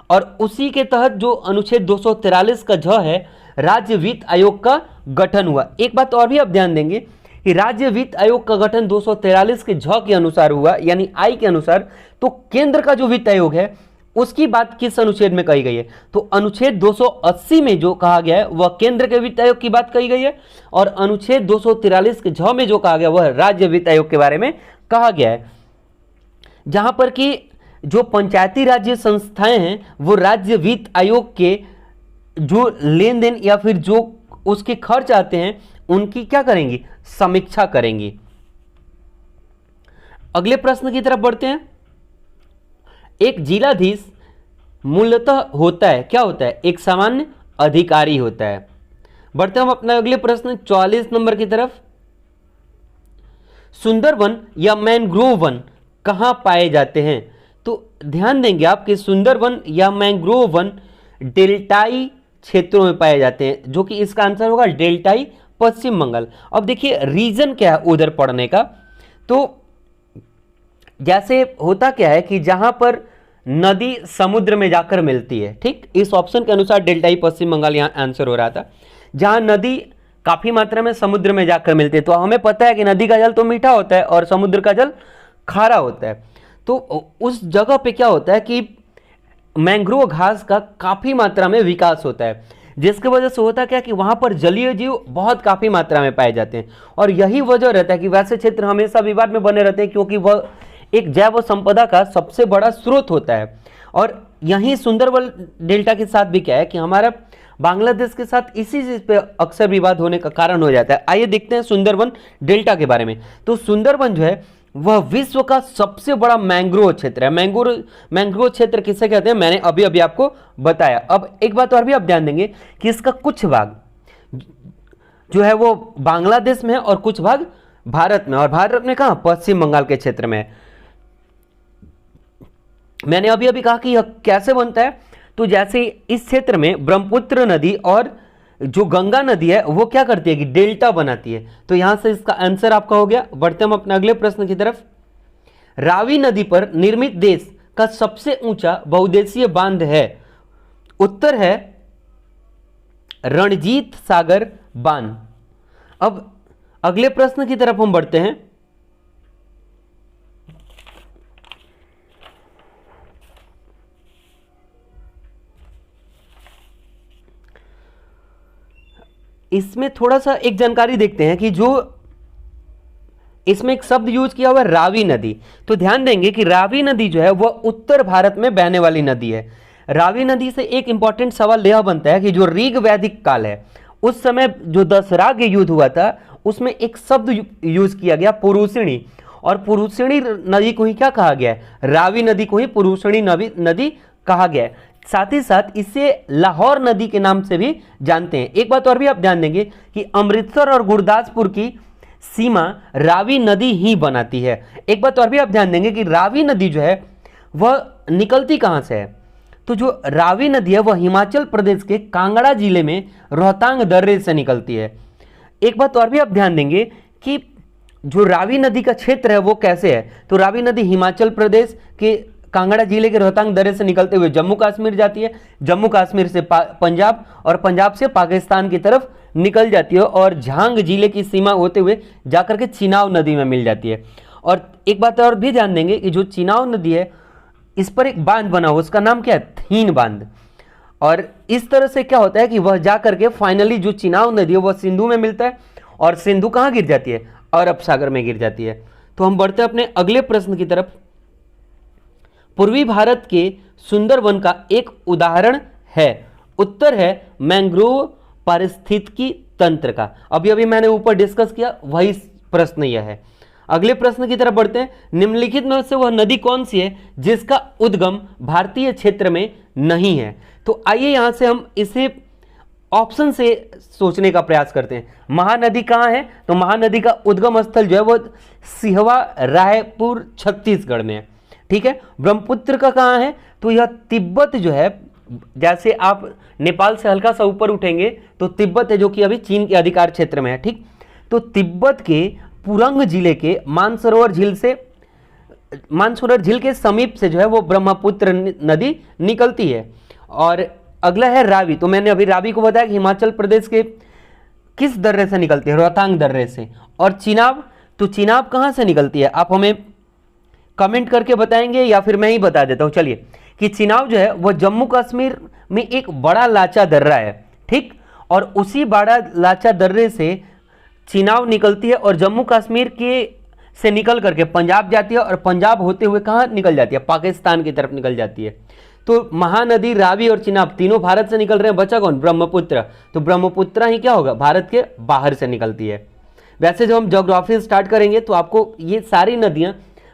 और उसी के तहत जो अनुच्छेद 243 का झ है, राज्य वित्त आयोग का गठन हुआ। एक बात और भी आप ध्यान देंगे कि राज्य वित्त आयोग का गठन 243 के झ के अनुसार हुआ, यानी आई के अनुसार। तो केंद्र का जो वित्त आयोग है उसकी बात किस अनुच्छेद में कही गई है? तो अनुच्छेद 280 में जो कहा गया है वह केंद्र के वित्त आयोग की बात कही गई है, और अनुच्छेद 243 के झ में जो कहा गया वह राज्य वित्त आयोग के बारे में कहा गया है। जहां पर कि जो पंचायती राज्य संस्थाएं हैं वो राज्य वित्त आयोग के जो लेन देन या फिर जो उसके खर्च आते हैं उनकी क्या करेंगी? समीक्षा करेंगी। अगले प्रश्न की तरफ बढ़ते हैं। एक जिलाधीश मूलतः होता है, क्या होता है? एक सामान्य अधिकारी होता है। बढ़ते हम अपना अगले प्रश्न 44 नंबर की तरफ। सुंदरवन या मैंग्रोव वन कहां पाए जाते हैं? तो ध्यान देंगे आप कि सुंदरवन या मैंग्रोव वन डेल्टाई क्षेत्रों में पाए जाते हैं, जो कि इसका आंसर होगा डेल्टाई पश्चिम बंगाल। अब देखिए रीजन क्या है उधर पढ़ने का, तो जैसे होता क्या है कि जहां पर नदी समुद्र में जाकर मिलती है, ठीक, इस ऑप्शन के अनुसार डेल्टाई पश्चिम बंगाल यहां आंसर हो रहा था। जहां नदी काफी मात्रा में समुद्र में जाकर मिलती है, तो हमें पता है कि नदी का जल तो मीठा होता है और समुद्र का जल खारा होता है। तो उस जगह पे क्या होता है कि मैंग्रोव घास का काफी मात्रा में विकास होता है, जिसकी वजह से होता क्या कि वहां पर जलीय जीव बहुत काफी मात्रा में पाए जाते हैं। और यही वजह रहता है कि वैसे क्षेत्र हमेशा विवाद में बने रहते हैं, क्योंकि वह एक जैव संपदा का सबसे बड़ा स्रोत होता है। और यही सुंदरवन डेल्टा के साथ भी क्या है कि हमारा बांग्लादेश के साथ इसी चीज पे अक्सर विवाद होने का कारण हो जाता है। आइए देखते हैं सुंदरवन डेल्टा के बारे में। तो सुंदरवन जो है वह विश्व का सबसे बड़ा मैंग्रोव क्षेत्र है। मैंग्रोव क्षेत्र किसे कहते हैं मैंने अभी अभी आपको बताया। अब एक बात और भी आप ध्यान देंगे कि इसका कुछ भाग जो है वो बांग्लादेश में है और कुछ भाग भारत में, और भारत में कहां? पश्चिम बंगाल के क्षेत्र में। मैंने अभी अभी कहा कि यह कैसे बनता है, तो जैसे इस क्षेत्र में ब्रह्मपुत्र नदी और जो गंगा नदी है वो क्या करती है कि डेल्टा बनाती है। तो यहां से इसका आंसर आपका हो गया। बढ़ते हम अपने अगले प्रश्न की तरफ। रावी नदी पर निर्मित देश का सबसे ऊंचा बहुउद्देशीय बांध है? उत्तर है रणजीत सागर बांध। अब अगले प्रश्न की तरफ हम बढ़ते हैं। इसमें थोड़ा सा एक जानकारी देखते हैं कि जो इसमें एक शब्द यूज किया हुआ है रावी नदी। तो ध्यान देंगे कि रावी नदी जो है वह उत्तर भारत में बहने वाली नदी है। रावी नदी से एक इंपॉर्टेंट सवाल यह बनता है कि जो ऋग वैदिक काल है उस समय जो दशराग युद्ध हुआ था उसमें एक शब्द यूज किया गया पुरुषिणी, और पुरुषिणी नदी को ही क्या कहा गया है? रावी नदी को ही पुरुषिणी नदी कहा गया है। साथ ही साथ इसे लाहौर नदी के नाम से भी जानते हैं। एक बात और भी आप ध्यान देंगे कि अमृतसर और गुरदासपुर की सीमा रावी नदी ही बनाती है। एक बात और भी आप ध्यान देंगे कि रावी नदी जो है वह निकलती कहां से है? तो जो रावी नदी है वह हिमाचल प्रदेश के कांगड़ा जिले में रोहतांग दर्रे से निकलती है। एक बात और भी आप ध्यान देंगे कि जो रावी नदी का क्षेत्र है वो कैसे है? तो रावी नदी हिमाचल प्रदेश के कांगड़ा जिले के रोहतांग दर्रे से निकलते हुए जम्मू कश्मीर जाती है, जम्मू कश्मीर से पंजाब, और पंजाब से पाकिस्तान की तरफ निकल जाती है और झांग जिले की सीमा होते हुए जाकर के चिनाब नदी में मिल जाती है। और एक बात और भी ध्यान देंगे कि जो चिनाब नदी है इस पर एक बांध बना हुआ, उसका नाम क्या है? थीन बांध। और इस तरह से क्या होता है कि वह जाकर के फाइनली जो चिनाब नदी है वह सिंधु में मिलता है, और सिंधु कहाँ गिर जाती है? अरब सागर में गिर जाती है। तो हम बढ़ते हैं अपने अगले प्रश्न की तरफ। पूर्वी भारत के सुंदरवन का एक उदाहरण है? उत्तर है मैंग्रोव पारिस्थितिकी तंत्र का। अभी अभी मैंने ऊपर डिस्कस किया वही प्रश्न यह है। अगले प्रश्न की तरफ बढ़ते हैं। निम्नलिखित में से वह नदी कौन सी है जिसका उद्गम भारतीय क्षेत्र में नहीं है? तो आइए यहां से हम इसे ऑप्शन से सोचने का प्रयास करते हैं। महानदी कहाँ है, तो महानदी का उद्गम स्थल जो है वो सिहवा रायपुर छत्तीसगढ़ में है। ठीक है। ब्रह्मपुत्र का कहाँ है, तो यह तिब्बत जो है, जैसे आप नेपाल से हल्का सा ऊपर उठेंगे तो तिब्बत है, जो कि अभी चीन के अधिकार क्षेत्र में है। ठीक, तो तिब्बत के पुरंग जिले के मानसरोवर झील के समीप से जो है वो ब्रह्मपुत्र नदी निकलती है। और अगला है रावी। तो मैंने अभी रावी को बताया कि हिमाचल प्रदेश के किस दर्रे से निकलती है, रोहतांग दर्रे से। और चिनाब, तो चिनाब कहाँ से निकलती है, आप हमें कमेंट करके बताएंगे या फिर मैं ही बता देता हूँ। चलिए, कि चिनाब जो है वो जम्मू कश्मीर में एक बड़ा लाचा दर्रा है। ठीक, और उसी बड़ा लाचा दर्रे से चिनाब निकलती है और जम्मू कश्मीर के से निकल करके पंजाब जाती है, और पंजाब होते हुए कहाँ निकल जाती है, पाकिस्तान की तरफ निकल जाती है। तो महानदी, रावी और चिनाब तीनों भारत से निकल रहे हैं, बचा कौन, ब्रह्मपुत्र। तो ब्रह्मपुत्र ही क्या होगा, भारत के बाहर से निकलती है। वैसे जब हम ज्योग्राफी स्टार्ट करेंगे तो आपको ये सारी नदियां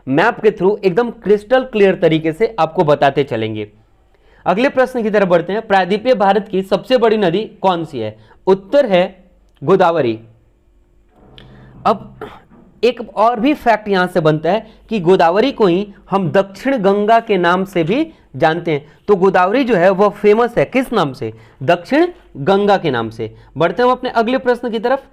मैप के थ्रू एकदम क्रिस्टल क्लियर तरीके से आपको बताते चलेंगे। अगले प्रश्न की तरफ बढ़ते हैं। प्रायद्वीपीय भारत की सबसे बड़ी नदी कौन सी है, उत्तर है गोदावरी। अब एक और भी फैक्ट यहां से बनता है कि गोदावरी को ही हम दक्षिण गंगा के नाम से भी जानते हैं। तो गोदावरी जो है वह फेमस है किस नाम से, दक्षिण गंगा के नाम से। बढ़ते हैं हम अपने अगले प्रश्न की तरफ।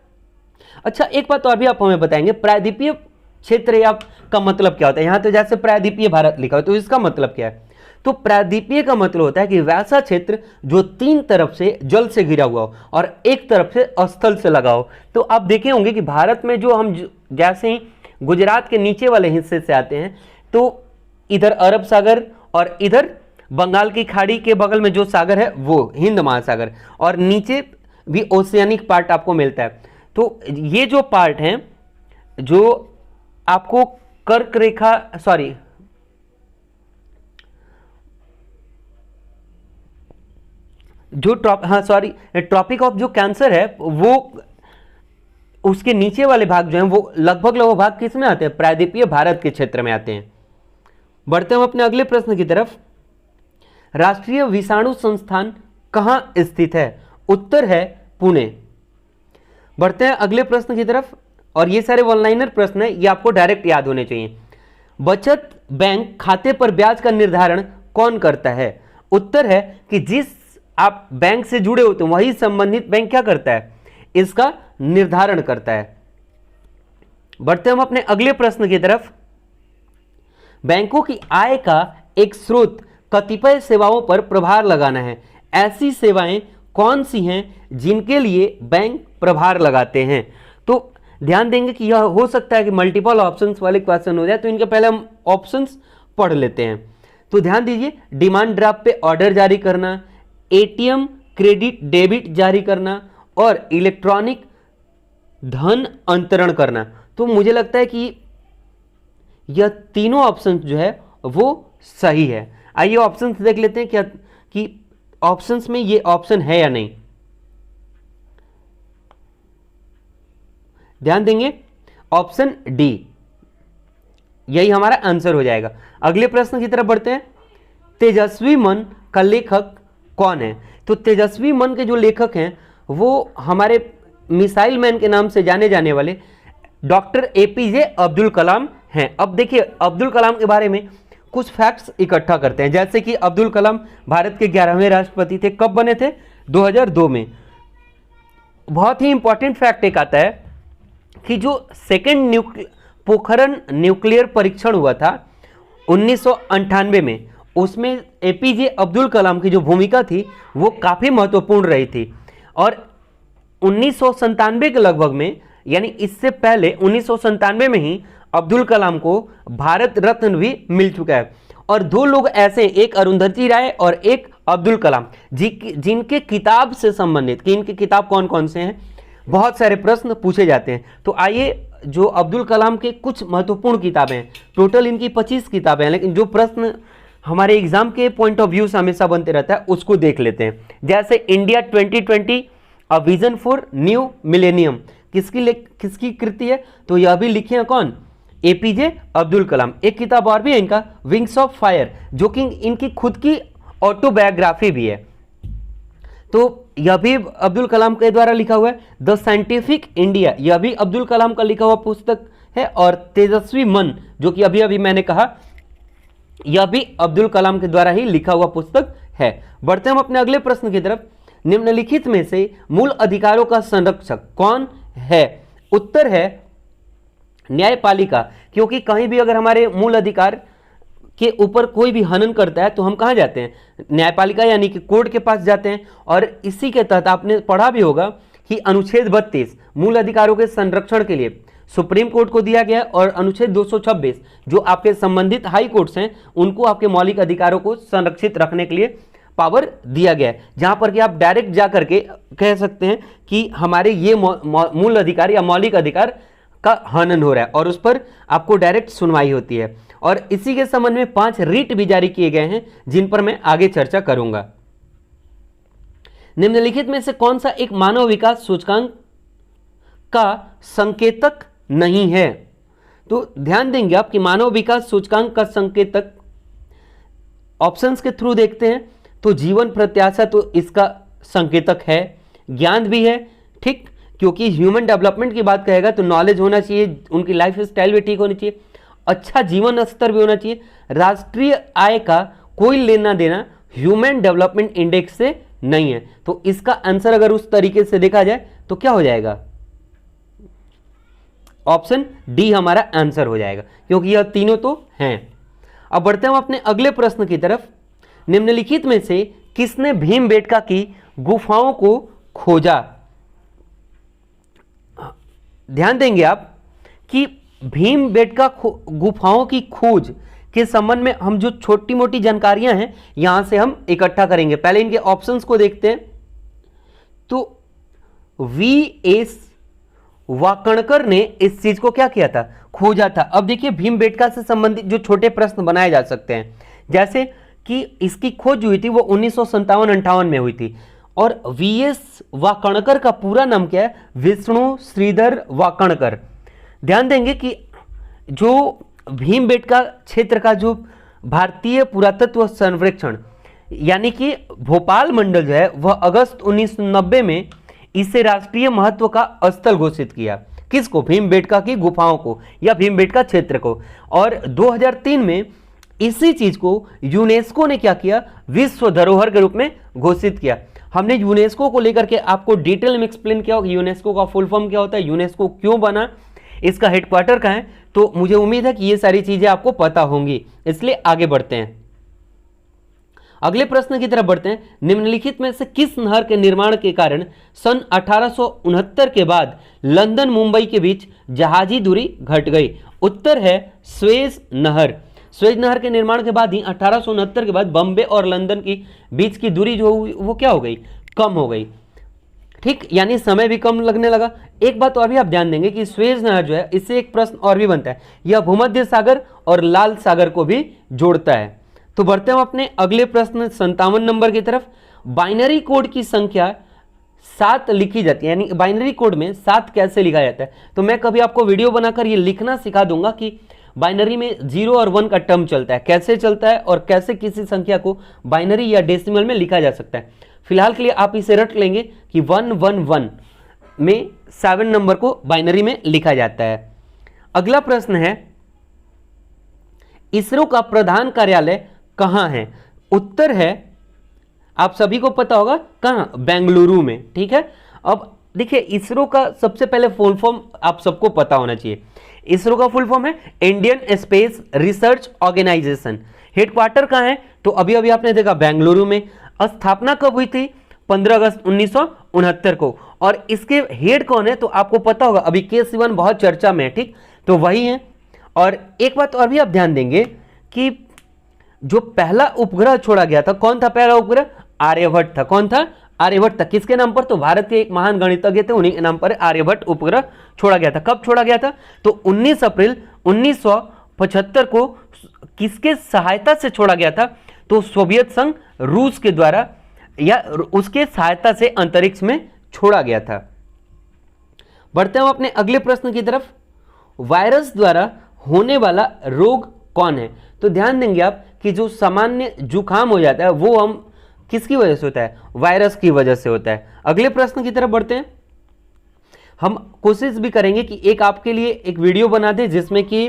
अच्छा, एक बात तो अभी आप हमें बताएंगे, प्रायद्वीपीय क्षेत्र या का मतलब क्या होता है। यहां तो जैसे प्रायद्वीपीय भारत लिखा है, तो इसका मतलब क्या है, तो प्रायद्वीपीय का मतलब होता है कि वैसा क्षेत्र जो तीन तरफ से जल से घिरा हुआ हो और एक तरफ से स्थल से लगा हो। तो आप देखे होंगे कि भारत में जो हम जैसे ही गुजरात के नीचे वाले हिस्से से आते हैं, तो इधर अरब सागर और इधर बंगाल की खाड़ी के बगल में जो सागर है वो हिंद महासागर, और नीचे भी ओशियानिक पार्ट आपको मिलता है। तो ये जो पार्ट हैं, जो आपको कर्क रेखा, सॉरी, जो ट्रॉपिक ऑफ जो कैंसर है, वो उसके नीचे वाले भाग जो हैं वो लगभग भाग किस में आते हैं, प्रायद्वीपीय भारत के क्षेत्र में आते हैं। बढ़ते हैं अपने अगले प्रश्न की तरफ। राष्ट्रीय विषाणु संस्थान कहां स्थित है, उत्तर है पुणे। बढ़ते हैं अगले प्रश्न की तरफ, और ये सारे वन लाइनर प्रश्न है, ये आपको डायरेक्ट याद होने चाहिए। बचत बैंक खाते पर ब्याज का निर्धारण कौन करता है, उत्तर है कि जिस आप बैंक से जुड़े होते हैं वही संबंधित बैंक क्या करता है, इसका निर्धारण करता है। बढ़ते हम अपने अगले प्रश्न की तरफ। बैंकों की आय का एक स्रोत कतिपय सेवाओं पर प्रभार लगाना है, ऐसी सेवाएं कौन सी हैं जिनके लिए बैंक प्रभार लगाते हैं। तो ध्यान देंगे कि यह हो सकता है कि मल्टीपल ऑप्शंस वाले क्वेश्चन हो जाए, तो इनके पहले हम ऑप्शंस पढ़ लेते हैं। तो ध्यान दीजिए, डिमांड ड्राफ्ट पे ऑर्डर जारी करना, एटीएम क्रेडिट डेबिट जारी करना, और इलेक्ट्रॉनिक धन अंतरण करना। तो मुझे लगता है कि यह तीनों ऑप्शन जो है वो सही है। आइए ऑप्शंस देख लेते हैं क्या कि ऑप्शंस में ये ऑप्शन है या नहीं। ध्यान देंगे, ऑप्शन डी यही हमारा आंसर हो जाएगा। अगले प्रश्न की तरफ बढ़ते हैं। तेजस्वी मन का लेखक कौन है, तो तेजस्वी मन के जो लेखक हैं वो हमारे मिसाइल मैन के नाम से जाने जाने वाले डॉक्टर एपीजे अब्दुल कलाम हैं। अब देखिए, अब्दुल कलाम के बारे में कुछ फैक्ट्स इकट्ठा करते हैं। जैसे कि अब्दुल कलाम भारत के 11वें राष्ट्रपति थे। कब बने थे, 2002 में। बहुत ही इंपॉर्टेंट फैक्ट एक आता है कि जो सेकेंड पोखरण न्यूक्लियर परीक्षण हुआ था 1998 में, उसमें एपीजे अब्दुल कलाम की जो भूमिका थी वो काफ़ी महत्वपूर्ण रही थी। और 1997 के लगभग में, यानी इससे पहले 1997 में ही अब्दुल कलाम को भारत रत्न भी मिल चुका है। और दो लोग ऐसे, एक अरुंधति राय और एक अब्दुल कलाम, जिनके किताब से संबंधित, कि इनकी किताब कौन कौन से हैं, बहुत सारे प्रश्न पूछे जाते हैं। तो आइए, जो अब्दुल कलाम के कुछ महत्वपूर्ण किताबें हैं, टोटल इनकी 25 किताबें हैं, लेकिन जो प्रश्न हमारे एग्जाम के पॉइंट ऑफ व्यू से हमेशा बनते रहता है उसको देख लेते हैं। जैसे India 2020 a vision for new millennium, किसकी कृति है, तो यह भी लिखे हैं कौन, एपीजे अब्दुल कलाम। एक किताब और भी है इनका, विंग्स ऑफ फायर, जो कि इनकी खुद की ऑटोबायोग्राफी भी है। तो यह भी अब्दुल कलाम के द्वारा लिखा हुआ है। द साइंटिफिक इंडिया, यह भी अब्दुल कलाम का लिखा हुआ पुस्तक है। और तेजस्वी मन, जो कि अभी अभी मैंने कहा, यह भी अब्दुल कलाम के द्वारा ही लिखा हुआ पुस्तक है। बढ़ते हम अपने अगले प्रश्न की तरफ। निम्नलिखित में से मूल अधिकारों का संरक्षक कौन है? उत्तर है न्यायपालिका, क्योंकि कहीं भी अगर हमारे मूल अधिकार के ऊपर कोई भी हनन करता है तो हम कहाँ जाते हैं? न्यायपालिका यानी कि कोर्ट के पास जाते हैं। और इसी के तहत आपने पढ़ा भी होगा कि अनुच्छेद 32 मूल अधिकारों के संरक्षण के लिए सुप्रीम कोर्ट को दिया गया, और अनुच्छेद 226 जो आपके संबंधित हाई कोर्ट्स हैं उनको आपके मौलिक अधिकारों को संरक्षित रखने के लिए पावर दिया गया है, जहां पर कि आप डायरेक्ट जा करके कह सकते हैं कि हमारे ये मूल अधिकार या मौलिक अधिकार का हनन हो रहा है, और उस पर आपको डायरेक्ट सुनवाई होती है। और इसी के संबंध में 5 रिट भी जारी किए गए हैं, जिन पर मैं आगे चर्चा करूंगा। निम्नलिखित में से कौन सा एक मानव विकास सूचकांक का संकेतक नहीं है? तो ध्यान देंगे आप कि मानव विकास सूचकांक का संकेतक, ऑप्शंस के थ्रू देखते हैं तो जीवन प्रत्याशा तो इसका संकेतक है, ज्ञान भी है, ठीक, क्योंकि ह्यूमन डेवलपमेंट की बात कहेगा तो नॉलेज होना चाहिए, उनकी लाइफ स्टाइल भी ठीक होनी चाहिए, अच्छा जीवन स्तर भी होना चाहिए। राष्ट्रीय आय का कोई लेना देना ह्यूमन डेवलपमेंट इंडेक्स से नहीं है। तो इसका आंसर अगर उस तरीके से देखा जाए तो क्या हो जाएगा? ऑप्शन डी हमारा आंसर हो जाएगा, क्योंकि यह तीनों तो हैं। अब बढ़ते हैं अपने अगले प्रश्न की तरफ। निम्नलिखित में से किसने भीमबेटका की गुफाओं को खोजा? ध्यान देंगे आप कि भीमबेटका गुफाओं की खोज के संबंध में हम जो छोटी मोटी जानकारियां हैं यहां से हम इकट्ठा करेंगे। पहले इनके ऑप्शंस को देखते हैं। तो वी.एस. वाकणकर ने इस चीज को क्या किया था? खोजा था। अब देखिए भीमबेटका से संबंधित जो छोटे प्रश्न बनाए जा सकते हैं, जैसे कि इसकी खोज हुई थी वो 1957-58 में हुई थी, और वी.एस. वाकणकर का पूरा नाम क्या है? विष्णु श्रीधर वाकणकर। ध्यान देंगे कि जो भीमबेटका क्षेत्र का जो भारतीय पुरातत्व सर्वेक्षण यानी कि भोपाल मंडल जो है वह अगस्त 1990 में इसे राष्ट्रीय महत्व का स्थल घोषित किया। किसको? भीमबेटका की गुफाओं को या भीमबेटका क्षेत्र को। और 2003 में इसी चीज को यूनेस्को ने क्या किया? विश्व धरोहर के रूप में घोषित किया। हमने यूनेस्को को लेकर के आपको डिटेल में एक्सप्लेन किया कि यूनेस्को का फुल फॉर्म क्या होता है, यूनेस्को क्यों बना, इसका हेडक्वार्टर कहाँ है। तो मुझे उम्मीद है कि ये सारी चीजें आपको पता होंगी, इसलिए आगे बढ़ते हैं। अगले प्रश्न की तरफ बढ़ते हैं। निम्नलिखित में से किस नहर के निर्माण के कारण सन 1869 के बाद लंदन मुंबई के बीच जहाजी दूरी घट गई? उत्तर है स्वेज नहर। स्वेज नहर के निर्माण के बाद ही 1869 के बाद बम्बे और लंदन की बीच की दूरी जो हुई वो क्या हो गई? कम हो गई, ठीक, यानी समय भी कम लगने लगा। एक बात और भी आप ध्यान देंगे कि स्वेज नहर जो है, इससे एक प्रश्न और भी बनता है, यह भूमध्य सागर और लाल सागर को भी जोड़ता है। तो बढ़ते हम अपने अगले प्रश्न 57 नंबर की तरफ। बाइनरी कोड की संख्या 7 लिखी जाती है, यानी बाइनरी कोड में 7 कैसे लिखा जाता है? तो मैं कभी आपको वीडियो बनाकर ये लिखना सिखा दूंगा कि बाइनरी में 0 और 1 का टर्म चलता है, कैसे चलता है और कैसे किसी संख्या को बाइनरी या डेसिमल में लिखा जा सकता है। फिलहाल के लिए आप इसे रट लेंगे कि 111 में 7 नंबर को बाइनरी में लिखा जाता है। अगला प्रश्न है, इसरो का प्रधान कार्यालय कहां है? उत्तर है, आप सभी को पता होगा, कहां? बेंगलुरु में, ठीक है। अब देखिए इसरो का सबसे पहले फुल फॉर्म आप सबको पता होना चाहिए। इसरो का फुल फॉर्म है Indian space research organisation. Headquarter कहां है? तो अभी अभी आपने देखा बेंगलुरु में। स्थापना कब हुई थी? 15 अगस्त 1969 को। और इसके हेड कौन है? तो आपको पता होगा, अभी के सिवन बहुत चर्चा में है, ठीक, तो वही है। और एक बात और भी आप ध्यान देंगे कि जो पहला उपग्रह छोड़ा गया था, कौन था पहला उपग्रह? आर्यभट्ट था। कौन था? आर्यभट्ट था। किसके नाम पर? तो भारत के एक महान गणितज्ञ थे, उन्हीं के नाम पर आर्यभट्ट उपग्रह छोड़ा गया था। कब छोड़ा गया था? तो 19 अप्रैल 1975 को। किसके सहायता से छोड़ा गया था? तो सोवियत संघ रूस के द्वारा या उसके सहायता से अंतरिक्ष में छोड़ा गया था। बढ़ते हैं अपने अगले प्रश्न की तरफ। वायरस द्वारा होने वाला रोग कौन है? तो ध्यान देंगे आप कि जो सामान्य जुकाम हो जाता है वो हम किसकी वजह से होता है? वायरस की वजह से होता है। अगले प्रश्न की तरफ बढ़ते हैं। हम कोशिश भी करेंगे कि एक आपके लिए एक वीडियो बना दें जिसमें कि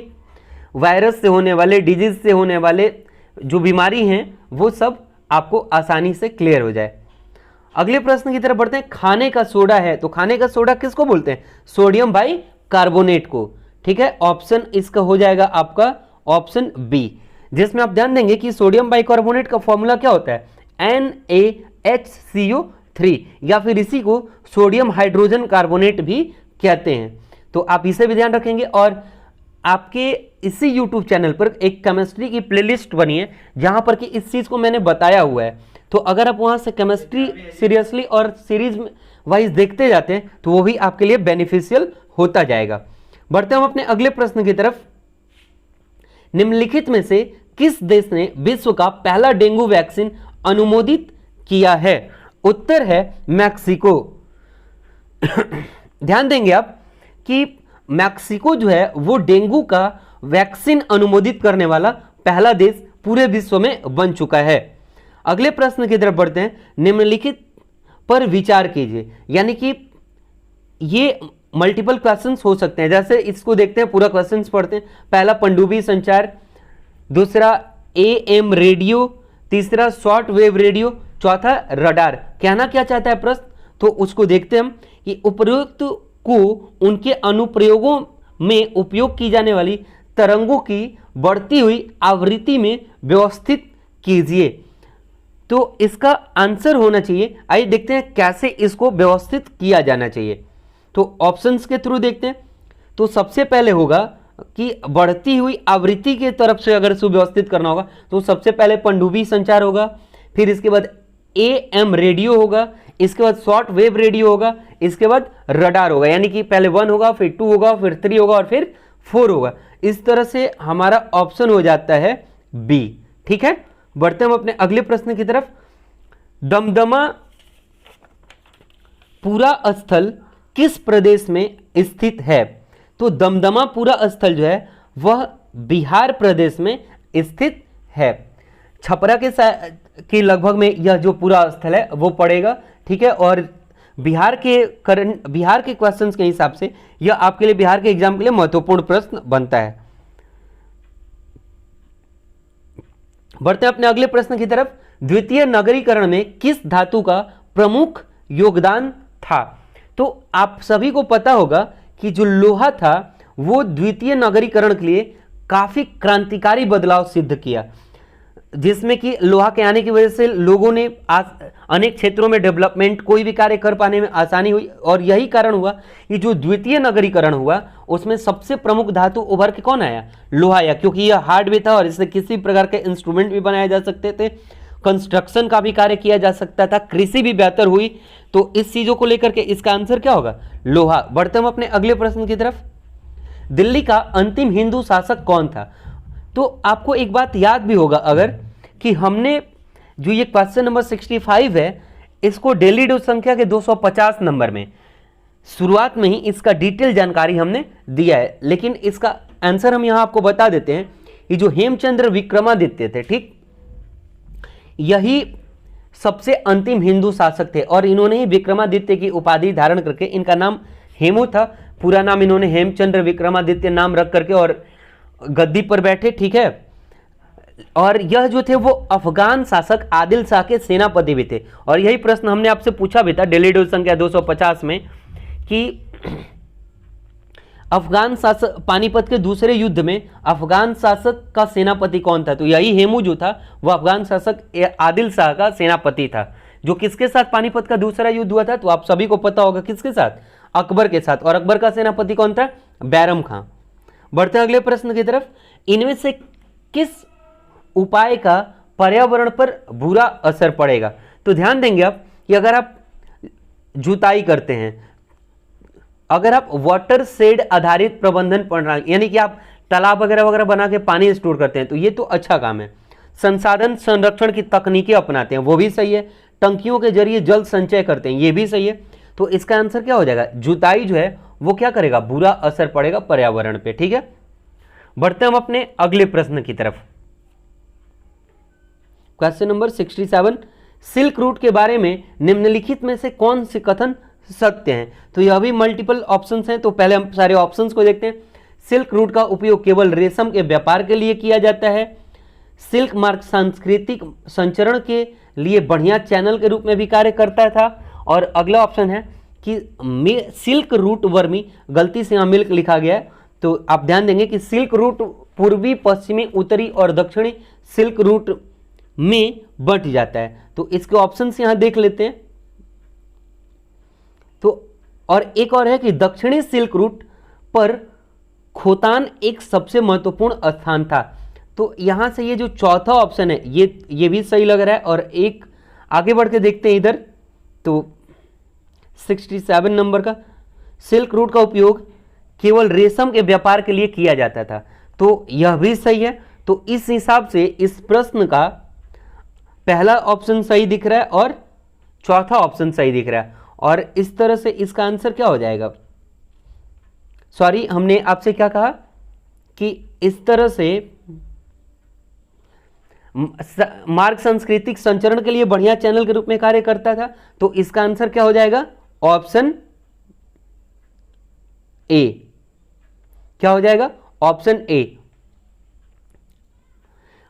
वायरस से होने वाले, डिजीज से होने वाले जो बीमारी हैं वो सब आपको आसानी से क्लियर हो जाए। अगले प्रश्न की तरफ बढ़ते हैं। खाने का सोडा है तो खाने का सोडा किसको बोलते हैं? सोडियम बाई कार्बोनेट को। ठीक है, ऑप्शन इसका हो जाएगा आपका ऑप्शन बी, जिसमें आप ध्यान देंगे कि सोडियम बाई कार्बोनेट का फॉर्मूला क्या होता है? NaHCO3, या फिर इसी को सोडियम हाइड्रोजन कार्बोनेट भी कहते हैं। तो आप इसे भी ध्यान रखेंगे। और आपके इसी YouTube चैनल पर एक केमिस्ट्री की प्लेलिस्ट बनी है जहां पर कि इस चीज को मैंने बताया हुआ है। तो अगर आप वहां से केमिस्ट्री सीरियसली और सीरीज वाइज देखते जाते हैं तो वो भी आपके लिए बेनिफिशियल होता जाएगा। बढ़ते हम अपने अगले प्रश्न की तरफ। निम्नलिखित में से किस देश ने विश्व का पहला डेंगू वैक्सीन अनुमोदित किया है? उत्तर है मैक्सिको। ध्यान देंगे आप कि मैक्सिको जो है वो डेंगू का वैक्सीन अनुमोदित करने वाला पहला देश पूरे विश्व में बन चुका है। अगले प्रश्न की तरफ बढ़ते हैं। निम्नलिखित पर विचार कीजिए, यानी कि ये मल्टीपल क्वेश्चंस हो सकते हैं। जैसे इसको देखते हैं, पूरा क्वेश्चंस पढ़ते हैं। पहला पनडुब्बी संचार, दूसरा AM रेडियो, तीसरा शॉर्ट वेव रेडियो, चौथा रडार। कहना क्या चाहता है प्रश्न, तो उसको देखते हैं हम कि उपरोक्त को उनके अनुप्रयोगों में उपयोग की जाने वाली तरंगों की बढ़ती हुई आवृत्ति में व्यवस्थित कीजिए। तो इसका आंसर होना चाहिए, आइए देखते हैं कैसे इसको व्यवस्थित किया जाना चाहिए। तो ऑप्शंस के थ्रू देखते हैं। तो सबसे पहले होगा कि बढ़ती हुई आवृत्ति के तरफ से अगर सुव्यवस्थित करना होगा तो सबसे पहले पनडुब्बी संचार होगा, फिर इसके बाद AM रेडियो होगा, इसके बाद शॉर्ट वेव रेडियो होगा, इसके बाद रडार होगा। यानी कि पहले 1 होगा, फिर 2 होगा, फिर 3 होगा और फिर 4 होगा। इस तरह से हमारा ऑप्शन हो जाता है बी। ठीक है, बढ़ते हम अपने अगले प्रश्न की तरफ। दमदमा पूरा स्थल किस प्रदेश में स्थित है? तो दमदमा पूरा स्थल जो है वह बिहार प्रदेश में स्थित है। छपरा के लगभग में यह जो पूरा स्थल है वो पड़ेगा। ठीक है, और बिहार के क्वेश्चंस के हिसाब से यह आपके लिए, बिहार के एग्जाम के लिए महत्वपूर्ण प्रश्न बनता है। बढ़ते हैं अपने अगले प्रश्न की तरफ। द्वितीय नगरीकरण में किस धातु का प्रमुख योगदान था? तो आप सभी को पता होगा कि जो लोहा था वो द्वितीय नगरीकरण के लिए काफी क्रांतिकारी बदलाव सिद्ध किया, जिसमें कि लोहा के आने की वजह से लोगों ने अनेक क्षेत्रों में डेवलपमेंट, कोई भी कार्य कर पाने में आसानी हुई। और यही कारण हुआ कि जो द्वितीय नगरीकरण हुआ उसमें सबसे प्रमुख धातु उभर के कौन आया? लोहा आया, क्योंकि यह हार्ड भी था और इससे किसी प्रकार के इंस्ट्रूमेंट भी बनाए जा सकते थे, कंस्ट्रक्शन का भी कार्य किया जा सकता था, कृषि भी बेहतर हुई। तो इस चीजों को लेकर के इसका आंसर क्या होगा? लोहा। बढ़ते हम अपने अगले प्रश्न की तरफ। दिल्ली का अंतिम हिंदू शासक कौन था? तो आपको एक बात याद भी होगा अगर, कि हमने जो ये क्वेश्चन नंबर 65 है इसको डेली डोज संख्या के 250 नंबर में शुरुआत में ही इसका डिटेल जानकारी हमने दिया है, लेकिन इसका आंसर हम यहां आपको बता देते हैं कि जो हेमचंद्र विक्रमादित्य थे, ठीक, यही सबसे अंतिम हिंदू शासक थे और इन्होंने ही विक्रमादित्य की उपाधि धारण करके, इनका नाम हेमू था, पूरा नाम इन्होंने हेमचंद्र विक्रमादित्य नाम रख करके और गद्दी पर बैठे। ठीक है, और यह जो थे वो अफगान शासक आदिल शाह के सेनापति भी थे। और यही प्रश्न हमने आपसे पूछा भी था डेली डोज संख्या 250 में कि अफगान शासक, पानीपत के दूसरे युद्ध में अफगान शासक का सेनापति कौन था? तो यही हेमू जो था वह अफगान शासक आदिल शाह का सेनापति था, जो किसके साथ पानीपत का दूसरा युद्ध हुआ था? तो आप सभी को पता होगा किसके साथ? अकबर के साथ। और अकबर का सेनापति कौन था? बैरम खां। बढ़ते अगले प्रश्न की तरफ। इनमें से किस उपाय का पर्यावरण पर बुरा असर पड़ेगा? तो ध्यान देंगे आप कि अगर आप जुताई करते हैं, अगर आप वाटर शेड आधारित प्रबंधन प्रणाली, यानी कि आप तालाब वगैरह वगैरह बना के पानी स्टोर करते हैं, तो ये तो अच्छा काम है। संसाधन संरक्षण की तकनीकें अपनाते हैं, वो भी सही है। टंकियों के जरिए जल संचय करते हैं, ये भी सही है। तो इसका आंसर क्या हो जाएगा? जुताई जो है वो क्या करेगा? बुरा असर पड़ेगा पर्यावरण पे। ठीक है, बढ़ते हम अपने अगले प्रश्न की तरफ। Question number 67। सिल्क रूट के बारे में निम्नलिखित में से कौन से कथन सत्य हैं? तो यह भी मल्टीपल ऑप्शंस हैं, तो पहले हम सारे ऑप्शंस को देखते हैं। सिल्क रूट का उपयोग केवल रेशम के व्यापार के लिए किया जाता है। सिल्क मार्ग सांस्कृतिक संचरण के लिए बढ़िया चैनल के रूप में भी कार्य करता था। और अगला ऑप्शन है कि सिल्क रूट वर्मी, गलती से यहाँ मिल्क लिखा गया है, तो आप ध्यान देंगे कि सिल्क रूट पूर्वी, पश्चिमी, उत्तरी और दक्षिणी सिल्क रूट में बंट जाता है। तो इसके ऑप्शंस यहाँ देख लेते हैं। तो और एक और है कि दक्षिणी सिल्क रूट पर खोतान एक सबसे महत्वपूर्ण स्थान था। तो यहां से ये जो चौथा ऑप्शन है ये भी सही लग रहा है। और एक आगे बढ़ के देखते हैं इधर, तो 67 नंबर का, सिल्क रूट का उपयोग केवल रेशम के व्यापार के लिए किया जाता था, तो यह भी सही है। तो इस हिसाब से इस प्रश्न का पहला ऑप्शन सही दिख रहा है और चौथा ऑप्शन सही दिख रहा है। और इस तरह से इसका आंसर क्या हो जाएगा? सॉरी, हमने आपसे क्या कहा कि इस तरह से मार्ग सांस्कृतिक संचरण के लिए बढ़िया चैनल के रूप में कार्य करता था, तो इसका आंसर क्या हो जाएगा? Option A. क्या हो जाएगा? Option A.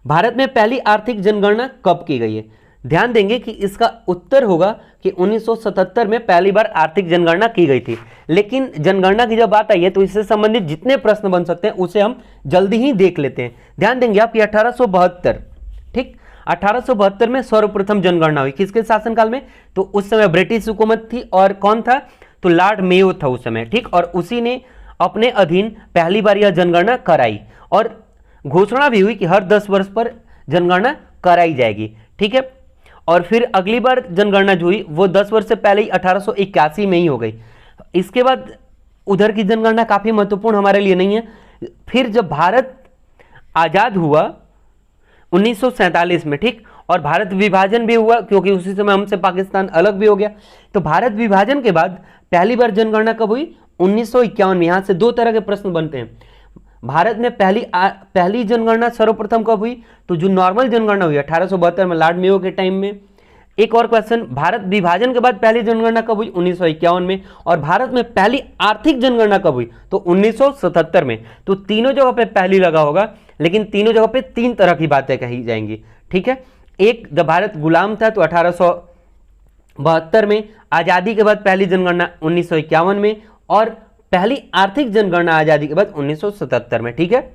भारत में पहली आर्थिक जनगणना कब की गई है? ध्यान देंगे कि इसका उत्तर होगा कि 1977 में पहली बार आर्थिक जनगणना की गई थी। लेकिन जनगणना की जब बात आई है तो इससे संबंधित जितने प्रश्न बन सकते हैं उसे हम जल्दी ही देख लेते हैं। ध्यान देंगे आप कि 1872, ठीक, 1872 में सर्वप्रथम जनगणना हुई। किसके शासनकाल में? तो उस समय ब्रिटिश हुकूमत थी और कौन था? तो लॉर्ड मेयो था उस समय, ठीक। और उसी ने अपने अधीन पहली बार यह जनगणना कराई और घोषणा भी हुई कि हर 10 वर्ष पर जनगणना कराई जाएगी, ठीक है। और फिर अगली बार जनगणना जो हुई वो 10 वर्ष से पहले ही 1881 में ही हो गई। इसके बाद उधर की जनगणना काफी महत्वपूर्ण हमारे लिए नहीं है। फिर जब भारत आजाद हुआ 1947 में, ठीक, और भारत विभाजन भी हुआ क्योंकि उसी समय हमसे पाकिस्तान अलग भी हो गया। तो भारत विभाजन के बाद पहली बार जनगणना कब हुई? 1951 में। यहां से दो तरह के प्रश्न बनते हैं। भारत में पहली जनगणना सर्वप्रथम कब हुई? तो जो नॉर्मल जनगणना हुई 1872 में लॉर्ड मेयो के टाइम में। एक और क्वेश्चन, भारत विभाजन के बाद पहली जनगणना कब हुई? 1951 में। और भारत में पहली आर्थिक जनगणना कब हुई? तो 1977 में। तो तीनों जगह पे पहली लगा होगा, लेकिन तीनों जगह पे तीन तरह की बातें कही जाएंगी, ठीक है। एक, जब भारत गुलाम था तो 1872 में, आजादी के बाद पहली जनगणना 1951 में, और पहली आर्थिक जनगणना आजादी के बाद 1977 में, ठीक है।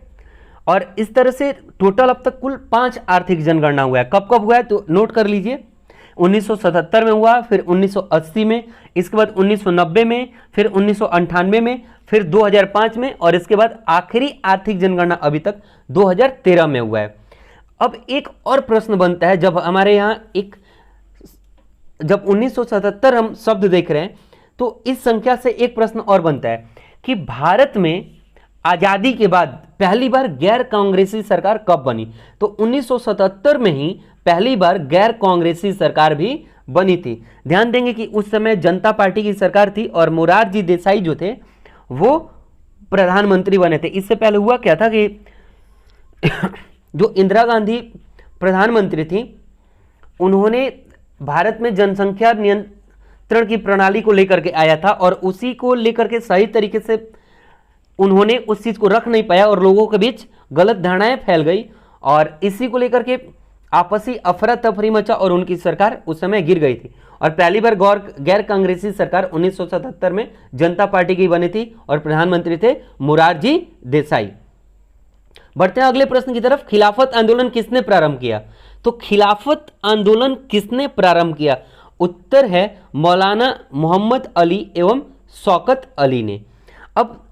और इस तरह से टोटल अब तक कुल 5 आर्थिक जनगणना हुआ है। कब कब हुआ है तो नोट कर लीजिए। 1977 में हुआ, फिर 1980 में, इसके बाद 1990 में, फिर 1998 में, फिर 2005 में, और इसके बाद आखिरी आर्थिक जनगणना अभी तक 2013 में हुआ है। अब एक और प्रश्न बनता है, जब हमारे यहाँ जब 1977 हम शब्द देख रहे हैं तो इस संख्या से एक प्रश्न और बनता है कि भारत में आजादी के बाद पहली बार गैर कांग्रेसी सरकार कब बनी? तो 1977 में ही पहली बार गैर कांग्रेसी सरकार भी बनी थी। ध्यान देंगे कि उस समय जनता पार्टी की सरकार थी और मोरारजी देसाई जो थे वो प्रधानमंत्री बने थे। इससे पहले हुआ क्या था कि जो इंदिरा गांधी प्रधानमंत्री थी, उन्होंने भारत में जनसंख्या नियंत्रण की प्रणाली को लेकर के आया था और उसी को लेकर के सही तरीके से उन्होंने उस चीज को रख नहीं पाया और लोगों के बीच गलत धारणाएं फैल गई और इसी को लेकर के आपसी अफरा तफरी मचा और उनकी सरकार उस समय गिर गई थी। और पहली बार गैर कांग्रेसी सरकार 1977 में जनता पार्टी की बनी थी और प्रधानमंत्री थे मोरारजी देसाई। बढ़ते हैं अगले प्रश्न की तरफ। खिलाफत आंदोलन किसने प्रारंभ किया? तो खिलाफत आंदोलन किसने प्रारंभ किया? उत्तर है मौलाना मोहम्मद अली एवं शौकत अली ने। अब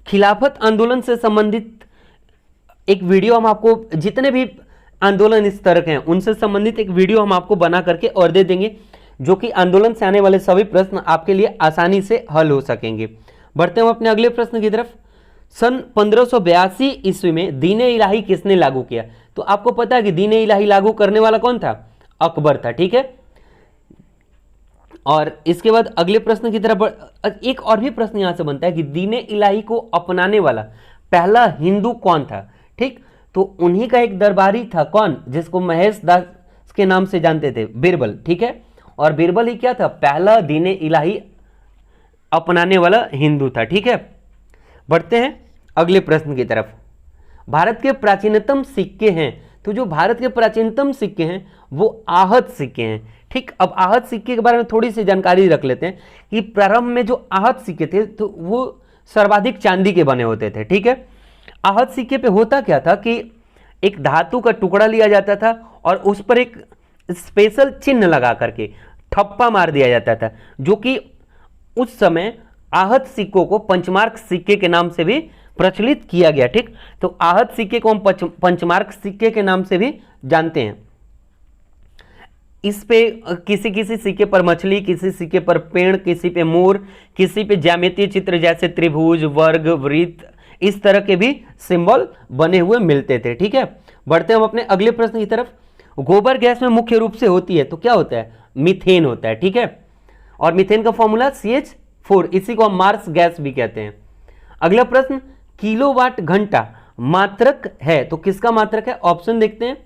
खिलाफत आंदोलन से संबंधित एक वीडियो हम आपको, जितने भी आंदोलन इस तरह के हैं उनसे संबंधित एक वीडियो हम आपको बना करके और दे देंगे, जो कि आंदोलन से आने वाले सभी प्रश्न आपके लिए आसानी से हल हो सकेंगे। बढ़ते हैं अपने अगले प्रश्न की तरफ। सन 1582 ईस्वी में दीन ए इलाही किसने लागू किया? तो आपको पता है कि दीन ए इलाही लागू करने वाला कौन था? अकबर था, ठीक है। और इसके बाद अगले प्रश्न की तरफ एक और भी प्रश्न यहां से बनता है कि दीन ए इलाही को अपनाने वाला पहला हिंदू कौन था? ठीक, तो उन्हीं का एक दरबारी था, कौन? जिसको महेश दास के नाम से जानते थे, बीरबल, ठीक है। और बीरबल ही क्या था, पहला दीन इलाही अपनाने वाला हिंदू था, ठीक है। बढ़ते हैं अगले प्रश्न की तरफ। भारत के प्राचीनतम सिक्के हैं, तो जो भारत के प्राचीनतम सिक्के हैं वो आहत सिक्के हैं, ठीक। अब आहत सिक्के के बारे में थोड़ी सी जानकारी रख लेते हैं कि प्रारंभ में जो आहत सिक्के थे तो वो सर्वाधिक चांदी के बने होते थे, ठीक है। आहत सिक्के पे होता क्या था कि एक धातु का टुकड़ा लिया जाता था और उस पर एक स्पेशल चिन्ह लगा करके ठप्पा मार दिया जाता था, जो कि उस समय आहत सिक्कों को पंचमार्क सिक्के के नाम से भी प्रचलित किया गया, ठीक। तो आहत सिक्के को हम पंचमार्क सिक्के के नाम से भी जानते हैं। इस पे किसी किसी सिक्के पर मछली, किसी सिक्के पर पेड़, किसी पे मोर, किसी पे ज्यामितीय चित्र जैसे त्रिभुज, वर्ग, वृत्त, इस तरह के भी सिंबल बने हुए मिलते थे, ठीक है। बढ़ते हैं हम अपने अगले प्रश्न की तरफ। गोबर गैस में मुख्य रूप से होती है तो क्या होता है, मीथेन होता है, ठीक है। और मीथेन का फॉर्मूला CH4, इसी को हम मार्स गैस भी कहते हैं। अगला प्रश्न, किलोवाट घंटा मात्रक है तो किसका मात्रक है, ऑप्शन देखते हैं।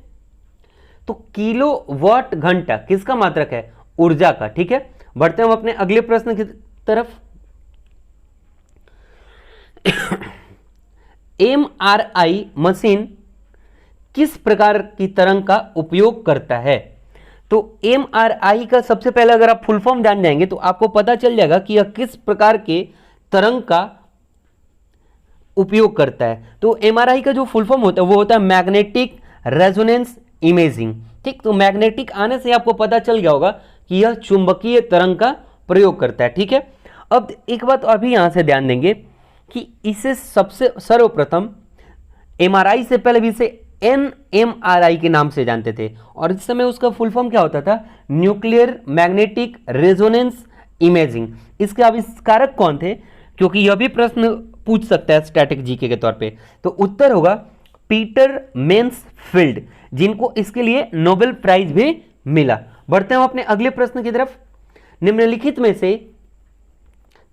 तो किलोवाट घंटा किसका मात्रक है, ऊर्जा का, ठीक है। बढ़ते हैं हम अपने अगले प्रश्न की तरफ। MRI मशीन किस प्रकार की तरंग का उपयोग करता है, तो MRI का सबसे पहले अगर आप फुल फॉर्म जान जाएंगे तो आपको पता चल जाएगा कि यह किस प्रकार के तरंग का उपयोग करता है। तो MRI का जो फुल फॉर्म होता है वो होता है मैग्नेटिक रेजोनेंस इमेजिंग, ठीक। तो मैग्नेटिक आने से आपको पता चल गया होगा कि यह चुंबकीय तरंग का प्रयोग करता है, ठीक है। अब एक बात और भी यहां से ध्यान देंगे कि इसे सबसे सर्वप्रथम MRI से पहले भी इसे NMRI के नाम से जानते थे और इस समय उसका फुल फॉर्म क्या होता था, न्यूक्लियर मैग्नेटिक रेजोनेंस इमेजिंग। इसके आविष्कारक कौन थे, क्योंकि यह भी प्रश्न पूछ सकता है स्टैटिक जीके के तौर पे। तो उत्तर होगा पीटर मेन्सफील्ड, जिनको इसके लिए नोबेल प्राइज भी मिला। बढ़ते हैं अपने अगले प्रश्न की तरफ। निम्नलिखित में से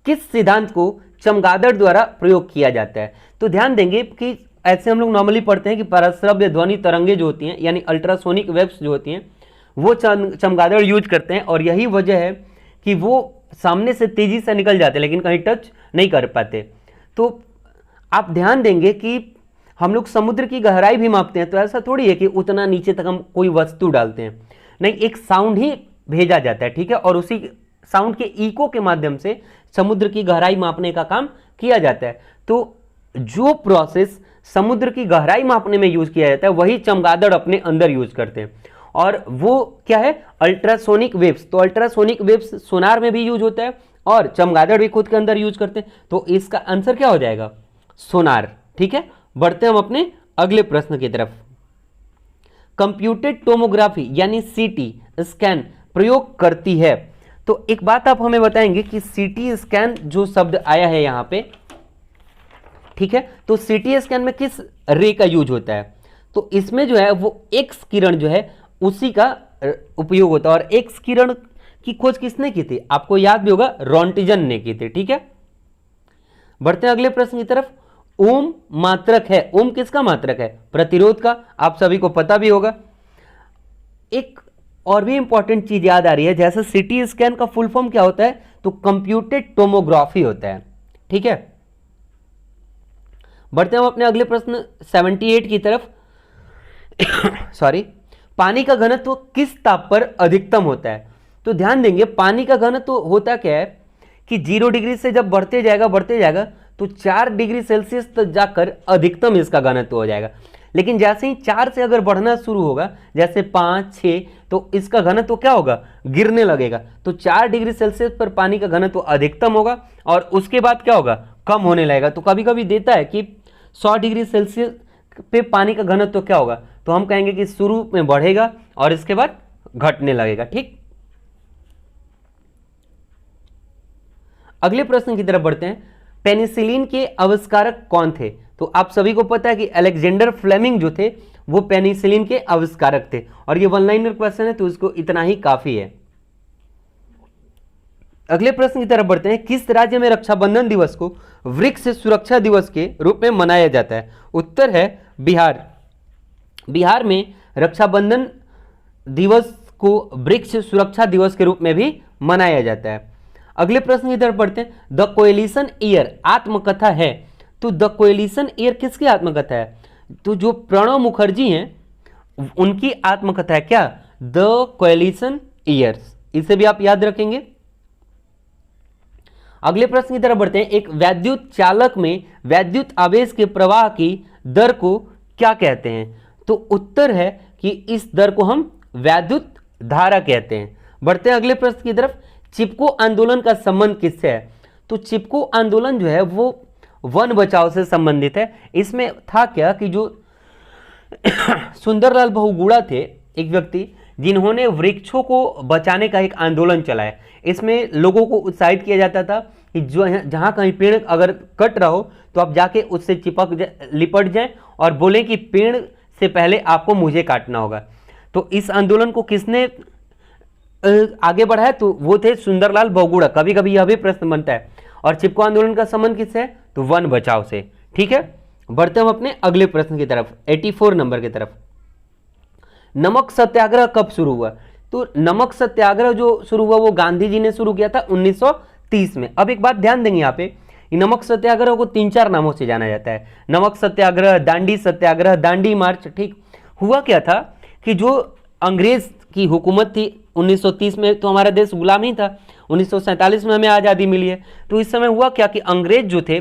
किस सिद्धांत को चमगादड़ द्वारा प्रयोग किया जाता है, तो ध्यान देंगे कि ऐसे हम लोग नॉर्मली पढ़ते हैं कि पराश्रव्य ध्वनि तरंगे जो होती हैं यानी अल्ट्रासोनिक वेव्स जो होती हैं वो चमगादड़ यूज करते हैं और यही वजह है कि वो सामने से तेजी से निकल जाते हैं लेकिन कहीं टच नहीं कर पाते। तो आप ध्यान देंगे कि हम लोग समुद्र की गहराई भी मापते हैं तो ऐसा थोड़ी है कि उतना नीचे तक हम कोई वस्तु डालते हैं, नहीं, एक साउंड ही भेजा जाता है, ठीक है। और उसी साउंड के इको के माध्यम से समुद्र की गहराई मापने का काम किया जाता है। तो जो प्रोसेस समुद्र की गहराई मापने में यूज किया जाता है वही चमगादड़ अपने अंदर यूज करते हैं और वो क्या है, अल्ट्रासोनिक वेव्स। तो अल्ट्रासोनिक वेव्स सोनार में भी यूज होता है और चमगादड़ भी खुद के अंदर यूज करते हैं, तो इसका आंसर क्या हो जाएगा, सोनार, ठीक है। बढ़ते हैं हम अपने अगले प्रश्न की तरफ। कंप्यूटेड टोमोग्राफी यानी सीटी स्कैन प्रयोग करती है, तो एक बात आप हमें बताएंगे कि सीटी स्कैन जो शब्द आया है यहां पे, ठीक है, तो सीटी स्कैन में किस रे का यूज होता है, तो इसमें जो है वो एक्स किरण जो है उसी का उपयोग होता है और एक्स किरण की खोज किसने की थी, आपको याद भी होगा, रॉन्टिजन ने की थी, ठीक है। बढ़ते हैं अगले प्रश्न की तरफ। ओम मात्रक है, ओम किसका मात्रक है, प्रतिरोध का, आप सभी को पता भी होगा। एक और भी इंपॉर्टेंट चीज याद आ रही है, जैसे सीटी स्कैन का फुल फॉर्म क्या होता है, तो कंप्यूटेड टोमोग्राफी होता है, ठीक है। बढ़ते हैं हम अपने अगले प्रश्न 78 की तरफ। सॉरी, पानी का घनत्व किस ताप पर अधिकतम होता है, तो ध्यान देंगे पानी का घनत्व होता क्या है कि 0 डिग्री से जब बढ़ते जाएगा तो 4 डिग्री सेल्सियस तक जाकर अधिकतम इसका घनत्व हो जाएगा। लेकिन जैसे ही 4 से अगर बढ़ना शुरू होगा, जैसे 5, 6, तो इसका घनत्व क्या होगा, गिरने लगेगा। तो 4 डिग्री सेल्सियस पर पानी का घनत्व अधिकतम होगा और उसके बाद क्या होगा, कम होने लगेगा। तो कभी कभी देता है कि 100 डिग्री सेल्सियस पे पानी का घनत्व क्या होगा, तो हम कहेंगे कि शुरू में बढ़ेगा और इसके बाद घटने लगेगा, ठीक। अगले प्रश्न की तरफ बढ़ते हैं। पेनिसिलिन के आविष्कारक कौन थे, तो आप सभी को पता है कि अलेक्जेंडर फ्लेमिंग जो थे वो पेनिसिलिन के आविष्कारक थे और ये वन लाइनर क्वेश्चन है तो इसको इतना ही काफी है। अगले प्रश्न की तरफ बढ़ते हैं। किस राज्य में रक्षाबंधन दिवस को वृक्ष सुरक्षा दिवस के रूप में मनाया जाता है, उत्तर है बिहार। बिहार में रक्षाबंधन दिवस को वृक्ष सुरक्षा दिवस के रूप में भी मनाया जाता है। अगले प्रश्न की तरफ पढ़ते हैं। द कोएलिशन ईयर आत्मकथा है, तो द कोएलिशन ईयर किसकी आत्मकथा है? तो जो प्रणब मुखर्जी हैं उनकी आत्मकथा है क्या? The coalition years. इसे भी आप याद रखेंगे। अगले प्रश्न की तरफ बढ़ते हैं। एक वैद्युत चालक में वैद्युत आवेश के प्रवाह की दर को क्या कहते हैं? तो उत्तर है कि इस दर को हम वैद्युत धारा कहते हैं। बढ़ते हैं अगले प्रश्न की तरफ। चिपको आंदोलन का संबंध किससे है? तो चिपको आंदोलन जो है वो वन बचाओ से संबंधित है। इसमें था क्या कि जो सुंदरलाल बहुगुणा थे, एक व्यक्ति जिन्होंने वृक्षों को बचाने का एक आंदोलन चलाया। इसमें लोगों को उत्साहित किया जाता था कि जो जहाँ कहीं पेड़ अगर कट रहा हो तो आप जाके उससे लिपट जाएं और बोलें कि पेड़ से पहले आपको मुझे काटना होगा। तो इस आंदोलन को किसने आगे बढ़ाया? तो वो थे सुंदरलाल बहुगुणा। कभी कभी यह भी प्रश्न बनता है। और चिपको आंदोलन का संबंध किससे है? तो वन बचाओ से। ठीक है, बढ़ते हम अपने अगले प्रश्न की तरफ, 84 नंबर की तरफ। नमक सत्याग्रह कब शुरू हुआ? तो नमक सत्याग्रह जो शुरू हुआ वो गांधी जी ने शुरू किया था 1930 में। अब एक बात ध्यान देंगे यहाँ पे, नमक सत्याग्रह को 3-4 नामों से जाना जाता है। नमक सत्याग्रह, दांडी सत्याग्रह, दांडी मार्च। ठीक, हुआ क्या था कि जो अंग्रेज की हुकूमत थी 1930 में, तो हमारा देश गुलाम ही था। 1947 में हमें आज़ादी मिली है। तो इस समय हुआ क्या कि अंग्रेज जो थे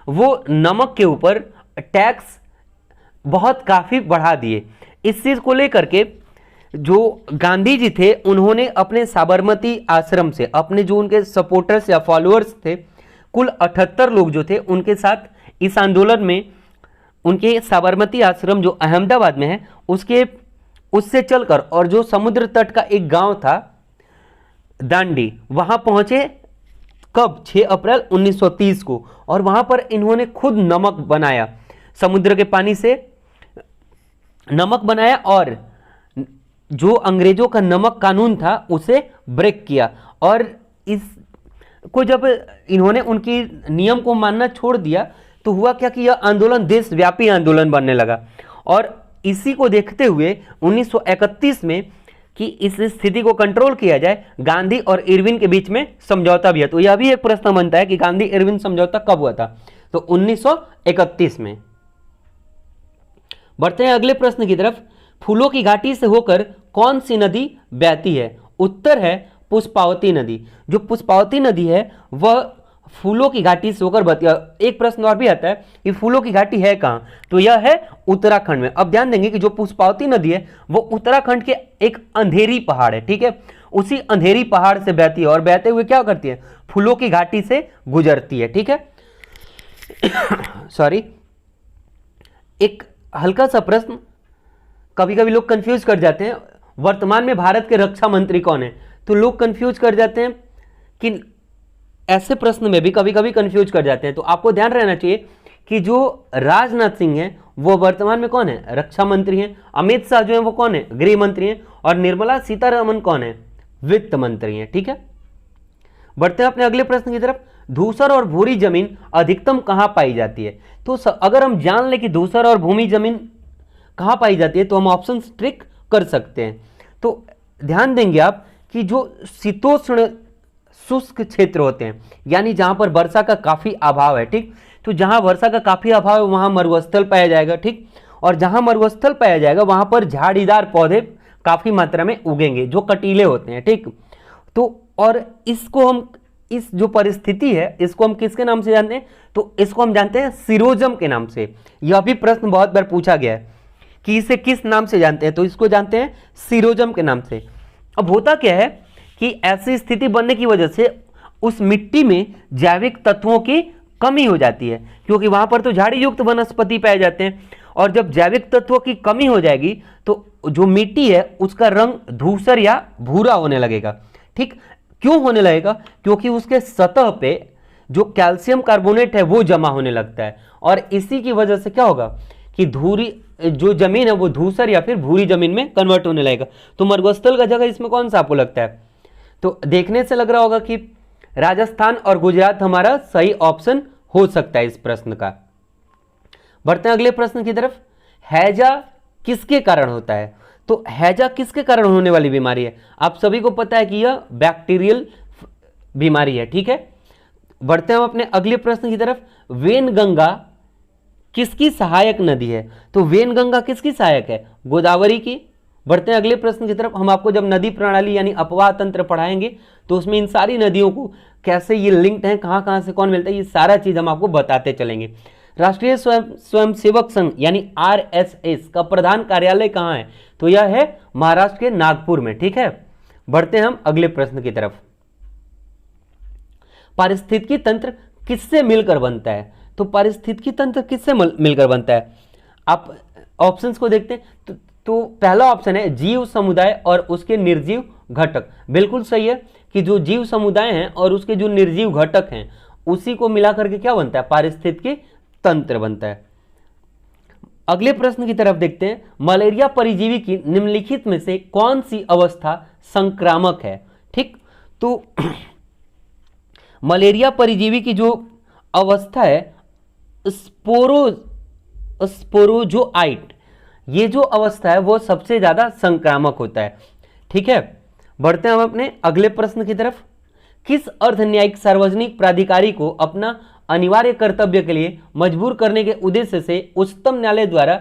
वो नमक के ऊपर टैक्स बहुत काफ़ी बढ़ा दिए। इस चीज़ को लेकर के जो गांधी जी थे उन्होंने अपने साबरमती आश्रम से अपने जो उनके सपोर्टर्स या फॉलोअर्स थे कुल 78 लोग जो थे उनके साथ इस आंदोलन में, उनके साबरमती आश्रम जो अहमदाबाद में है उससे चलकर और जो समुद्र तट का एक गांव था दांडी, वहां पहुंचे। कब? 6 अप्रैल 1930 को। और वहां पर इन्होंने खुद नमक बनाया, समुद्र के पानी से नमक बनाया और जो अंग्रेजों का नमक कानून था उसे ब्रेक किया। और इसको जब इन्होंने उनकी नियम को मानना छोड़ दिया तो हुआ क्या कि यह आंदोलन देशव्यापी आंदोलन बनने लगा। और इसी को देखते हुए 1931 में कि इस स्थिति को कंट्रोल किया जाए, गांधी और इरविन के बीच में समझौता भी है। तो यह भी एक प्रश्न बनता है कि गांधी इरविन समझौता कब हुआ था? तो 1931 में। बढ़ते हैं अगले प्रश्न की तरफ। फूलों की घाटी से होकर कौन सी नदी बहती है? उत्तर है पुष्पावती नदी। जो पुष्पावती नदी है वह फूलों की घाटी से होकर बहती है। एक प्रश्न और भी आता है कि फूलों की घाटी है कहाँ? तो यह है उत्तराखंड में। अब ध्यान देंगे कि जो पुष्पावती नदी है वो उत्तराखंड के एक अंधेरी पहाड़ है। ठीक है, उसी अंधेरी पहाड़ से बहती है और बहते हुए क्या करती है? फूलों की घाटी से गुजरती है। ठीक है सॉरी, एक हल्का सा प्रश्न, कभी कभी लोग कंफ्यूज कर जाते हैं, वर्तमान में भारत के रक्षा मंत्री कौन है? तो लोग कंफ्यूज कर जाते हैं कि ऐसे प्रश्न में भी कभी कभी कंफ्यूज कर जाते हैं। तो आपको ध्यान रहना चाहिए कि जो राजनाथ सिंह हैं वो वर्तमान में कौन है? रक्षा मंत्री हैं। अमित शाह जो हैं वो कौन है? गृह मंत्री हैं। और निर्मला सीतारमण कौन है? वित्त मंत्री हैं। ठीक है, बढ़ते हैं अपने अगले प्रश्न की तरफ। धूसर और भूरी जमीन अधिकतम कहां पाई जाती है? तो अगर हम जान ले कि धूसर और भूमि जमीन कहां पाई जाती है तो हम ऑप्शन ट्रिक कर सकते हैं। तो ध्यान देंगे आप कि जो शीतोष्ण शुष्क क्षेत्र होते हैं, यानी जहां पर वर्षा का काफी अभाव है। ठीक, तो जहां वर्षा का काफी अभाव है वहां मरुस्थल पाया जाएगा। ठीक, और जहां मरुस्थल पाया जाएगा वहां पर झाड़ीदार पौधे काफी मात्रा में उगेंगे जो कटीले होते हैं। ठीक, तो और इसको हम, इस जो परिस्थिति है इसको हम किसके नाम से जानते हैं? तो इसको हम जानते हैं सीरोजम के नाम से। यह भी प्रश्न बहुत बार पूछा गया है कि इसे किस नाम से जानते हैं? तो इसको जानते हैं सीरोजम के नाम से। अब होता क्या है कि ऐसी स्थिति बनने की वजह से उस मिट्टी में जैविक तत्वों की कमी हो जाती है, क्योंकि वहां पर तो झाड़ी युक्त वनस्पति पाए जाते हैं। और जब जैविक तत्वों की कमी हो जाएगी तो जो मिट्टी है उसका रंग धूसर या भूरा होने लगेगा। ठीक, क्यों होने लगेगा? क्योंकि उसके सतह पे जो कैल्शियम कार्बोनेट है वो जमा होने लगता है। और इसी की वजह से क्या होगा कि धूरी जो जमीन है वो धूसर या फिर भूरी जमीन में कन्वर्ट होने लगेगा। तो मरुस्थल का जगह इसमें कौन सा आपको लगता है? तो देखने से लग रहा होगा कि राजस्थान और गुजरात हमारा सही ऑप्शन हो सकता है इस प्रश्न का। बढ़ते हैं अगले प्रश्न की तरफ। हैजा किसके कारण होता है? तो हैजा किसके कारण होने वाली बीमारी है? आप सभी को पता है कि यह बैक्टीरियल बीमारी है, ठीक है। बढ़ते हैं हम अपने अगले प्रश्न की तरफ। वेनगंगा किसकी सहायक नदी है? तो वेनगंगा किसकी सहायक है? गोदावरी की। बढ़ते हैं अगले प्रश्न की तरफ। हम आपको जब नदी प्रणाली यानी अपवाह तंत्र पढ़ाएंगे तो उसमें इन सारी नदियों को कैसे ये लिंक्ड हैं, कहाँ कहाँ से कौन मिलता है, ये सारा चीज हम आपको बताते चलेंगे। राष्ट्रीय स्वयंसेवक संघ यानी आरएसएस का प्रधान कार्यालय कहाँ है? तो यह है महाराष्ट्र के नागपुर में, ठीक है। बढ़ते हैं हम अगले प्रश्न की तरफ। पारिस्थितिकी तंत्र किससे मिलकर बनता है? तो पारिस्थितिकी तंत्र किससे मिलकर बनता है? आप ऑप्शंस को देखते हैं तो पहला ऑप्शन है जीव समुदाय और उसके निर्जीव घटक। बिल्कुल सही है कि जो जीव समुदाय हैं और उसके जो निर्जीव घटक हैं उसी को मिलाकर के क्या बनता है? पारिस्थितिकी तंत्र बनता है। अगले प्रश्न की तरफ देखते हैं। मलेरिया परजीवी की निम्नलिखित में से कौन सी अवस्था संक्रामक है? ठीक, तो मलेरिया परजीवी की जो अवस्था है स्पोरोजोआइट, ये जो अवस्था है वो सबसे ज्यादा संक्रामक होता है, ठीक है। बढ़ते हैं हम अपने अगले प्रश्न की तरफ। किस अर्ध न्यायिक सार्वजनिक प्राधिकारी को अपना अनिवार्य कर्तव्य के लिए मजबूर करने के उद्देश्य से उच्चतम न्यायालय द्वारा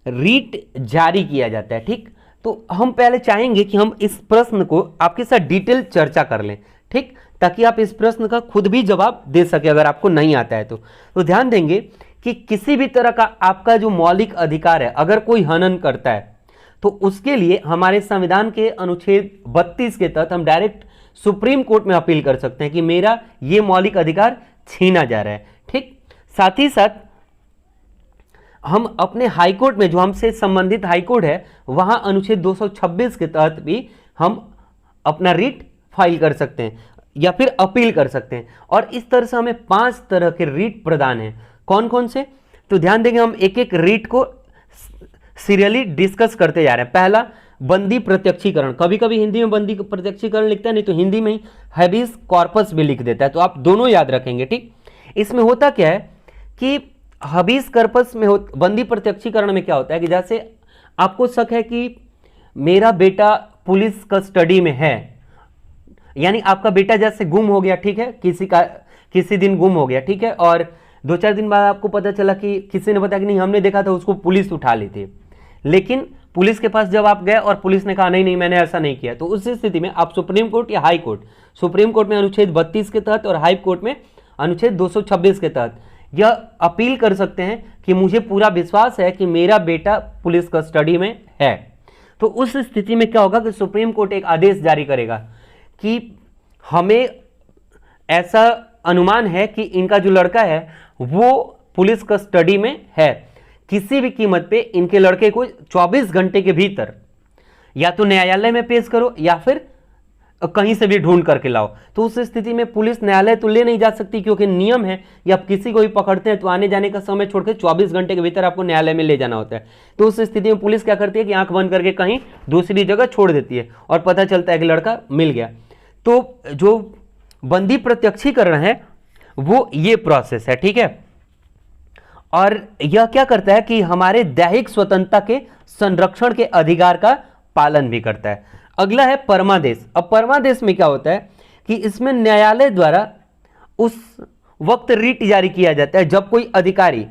रीट जारी किया जाता है? ठीक, तो हम पहले चाहेंगे कि हम इस प्रश्न को आपके साथ डिटेल चर्चा कर लें, ठीक, ताकि आप इस प्रश्न का खुद भी जवाब दे सके अगर आपको नहीं आता है तो ध्यान देंगे कि किसी भी तरह का आपका जो मौलिक अधिकार है अगर कोई हनन करता है तो उसके लिए हमारे संविधान के अनुच्छेद 32 के तहत हम डायरेक्ट सुप्रीम कोर्ट में अपील कर सकते हैं कि मेरा ये मौलिक अधिकार छीना जा रहा है, ठीक। साथ ही साथ हम अपने हाईकोर्ट में जो हमसे संबंधित हाईकोर्ट है वहां अनुच्छेद 226 के तहत भी हम अपना रीट फाइल कर सकते हैं या फिर अपील कर सकते हैं। और इस तरह से हमें 5 तरह के रीट प्रदान हैं। कौन कौन से? तो ध्यान देंगे हम एक एक रीट को सीरियली डिस्कस करते जा रहे हैं। पहला, बंदी प्रत्यक्षीकरण। कभी कभी हिंदी में बंदी प्रत्यक्षीकरण लिखता है, नहीं तो हिंदी में ही हैबिस कॉर्पस भी लिख देता है, तो आप दोनों याद रखेंगे, ठीक। इसमें होता क्या है कि हबीस कॉर्पस में बंदी प्रत्यक्षीकरण में क्या होता है कि जैसे आपको शक है कि मेरा बेटा पुलिस कस्टडी में है, यानी आपका बेटा जैसे गुम हो गया, ठीक है, किसी दिन गुम हो गया, ठीक है, और 2-4 दिन बाद आपको पता चला कि किसी ने बताया कि नहीं हमने देखा था उसको पुलिस उठा ली थी, लेकिन पुलिस के पास जब आप गए और पुलिस ने कहा नहीं नहीं मैंने ऐसा नहीं किया, तो उस स्थिति में आप सुप्रीम कोर्ट या हाई कोर्ट, सुप्रीम कोर्ट में अनुच्छेद 32 के तहत और हाई कोर्ट में अनुच्छेद 226 के तहत यह अपील कर सकते हैं कि मुझे पूरा विश्वास है कि मेरा बेटा पुलिस कस्टडी में है। तो उस स्थिति में क्या होगा कि सुप्रीम कोर्ट एक आदेश जारी करेगा कि हमें ऐसा अनुमान है कि इनका जो लड़का है वो पुलिस कस्टडी में है, किसी भी कीमत पे इनके लड़के को 24 घंटे के भीतर या तो न्यायालय में पेश करो या फिर कहीं से भी ढूंढ करके लाओ। तो उस स्थिति में पुलिस न्यायालय तो ले नहीं जा सकती क्योंकि नियम है या आप किसी को भी पकड़ते हैं तो आने जाने का समय छोड़कर 24 घंटे के भीतर आपको न्यायालय में ले जाना होता है। तो उस स्थिति में पुलिस क्या करती है कि आंख बंद करके कहीं दूसरी जगह छोड़ देती है और पता चलता है कि लड़का मिल गया। तो जो बंदी प्रत्यक्षीकरण है वो ये प्रोसेस है, ठीक है। और यह क्या करता है कि हमारे दैहिक स्वतंत्रता के संरक्षण के अधिकार का पालन भी करता है। अगला है परमादेश। अब परमादेश में क्या होता है कि इसमें न्यायालय द्वारा उस वक्त रीट जारी किया जाता है जब कोई अधिकारी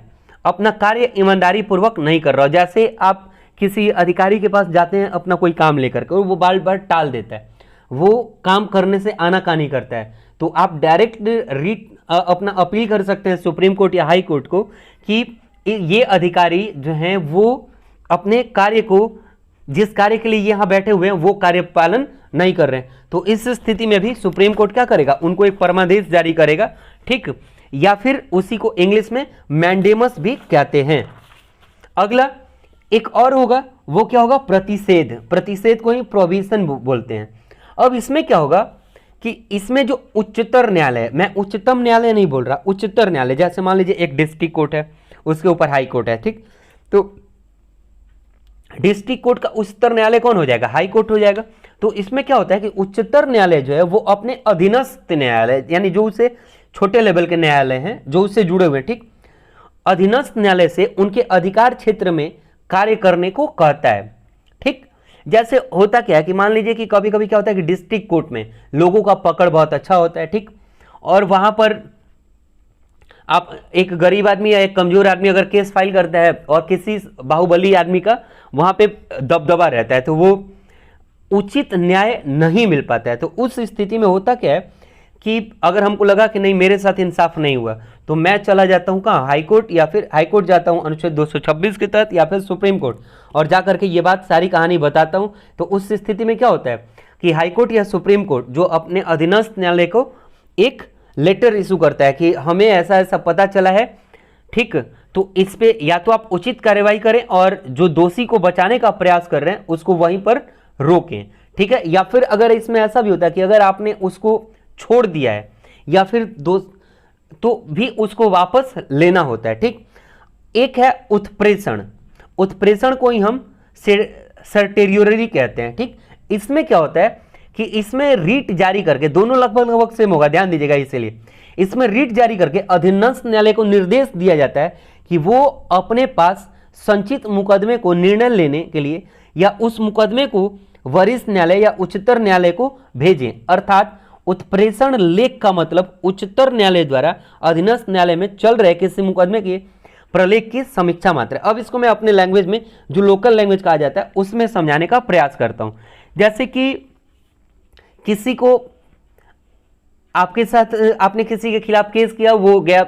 अपना कार्य ईमानदारी पूर्वक नहीं कर रहा हो। जैसे आप किसी अधिकारी के पास जाते हैं अपना कोई काम लेकर के और वो बार बार टाल देता है, वो काम करने से आनाकानी करता है, तो आप डायरेक्ट रीट अपना अपील कर सकते हैं सुप्रीम कोर्ट या हाई कोर्ट को कि ये अधिकारी जो हैं वो अपने कार्य को, जिस कार्य के लिए यहाँ बैठे हुए हैं वो कार्य पालन नहीं कर रहे हैं। तो इस स्थिति में भी सुप्रीम कोर्ट क्या करेगा, उनको एक परमादेश जारी करेगा, ठीक, या फिर उसी को इंग्लिश में मैंडेमस भी कहते हैं। अगला एक और होगा, वो क्या होगा, प्रतिषेध। प्रतिषेध को ही प्रोविजन बोलते हैं। अब इसमें क्या होगा कि इसमें जो उच्चतर न्यायालय, मैं उच्चतम न्यायालय नहीं बोल रहा, उच्चतर न्यायालय, जैसे मान लीजिए एक डिस्ट्रिक्ट कोर्ट है उसके ऊपर हाई कोर्ट है, ठीक, तो डिस्ट्रिक्ट कोर्ट का उच्चतर न्यायालय कौन हो जाएगा, हाई कोर्ट हो जाएगा। तो इसमें क्या होता है कि उच्चतर न्यायालय जो है वो अपने अधीनस्थ न्यायालय, यानी जो उसे छोटे लेवल के न्यायालय हैं जो उससे जुड़े हुए, ठीक, अधीनस्थ न्यायालय से उनके अधिकार क्षेत्र में कार्य करने को कहता है। जैसे होता क्या है कि मान लीजिए कि कभी कभी क्या होता है कि डिस्ट्रिक्ट कोर्ट में लोगों का पकड़ बहुत अच्छा होता है, ठीक, और वहां पर आप एक गरीब आदमी या एक कमजोर आदमी अगर केस फाइल करता है और किसी बाहुबली आदमी का वहां पे दबदबा रहता है तो वो उचित न्याय नहीं मिल पाता है। तो उस स्थिति में होता क्या है कि अगर हमको लगा कि नहीं मेरे साथ इंसाफ नहीं हुआ तो मैं चला जाता हूं कहाँ, हाई कोर्ट, या फिर हाई कोर्ट जाता हूं अनुच्छेद 226 के तहत, या फिर सुप्रीम कोर्ट, और जा करके ये बात सारी कहानी बताता हूं। तो उस स्थिति में क्या होता है कि हाई कोर्ट या सुप्रीम कोर्ट जो अपने अधीनस्थ न्यायालय को एक लेटर इशू करता है कि हमें ऐसा ऐसा पता चला है, ठीक, तो इस पे या तो आप उचित कार्रवाई करें और जो दोषी को बचाने का प्रयास कर रहे हैं उसको वहीं पर रोकें, ठीक है, या फिर अगर इसमें ऐसा भी होता है कि अगर आपने उसको छोड़ दिया है या फिर तो भी उसको वापस लेना होता है, ठीक। एक है उत्प्रेषण, उत्प्रेषण को ही हम सर्टेरियोरी कहते हैं, ठीक। इसमें क्या होता है कि इसमें रीट जारी करके, दोनों लगभग सेम होगा, ध्यान दीजिएगा, इसलिए इसमें रीट जारी करके अधीनस्थ न्यायालय को निर्देश दिया जाता है कि वो अपने पास संचित मुकदमे को निर्णय लेने के लिए या उस मुकदमे को वरिष्ठ न्यायालय या उच्चतर न्यायालय को भेजें। अर्थात उत्प्रेषण लेख का मतलब उच्चतर न्यायालय द्वारा अधीनस्थ न्यायालय में चल रहे किसी मुकदमे के प्रलेख की समीक्षा मात्र। अब इसको मैं अपने लैंग्वेज में, जो लोकल लैंग्वेज कहा जाता है, उसमें समझाने का प्रयास करता हूं। जैसे कि किसी को आपके साथ, आपने किसी के खिलाफ केस किया, वो गया,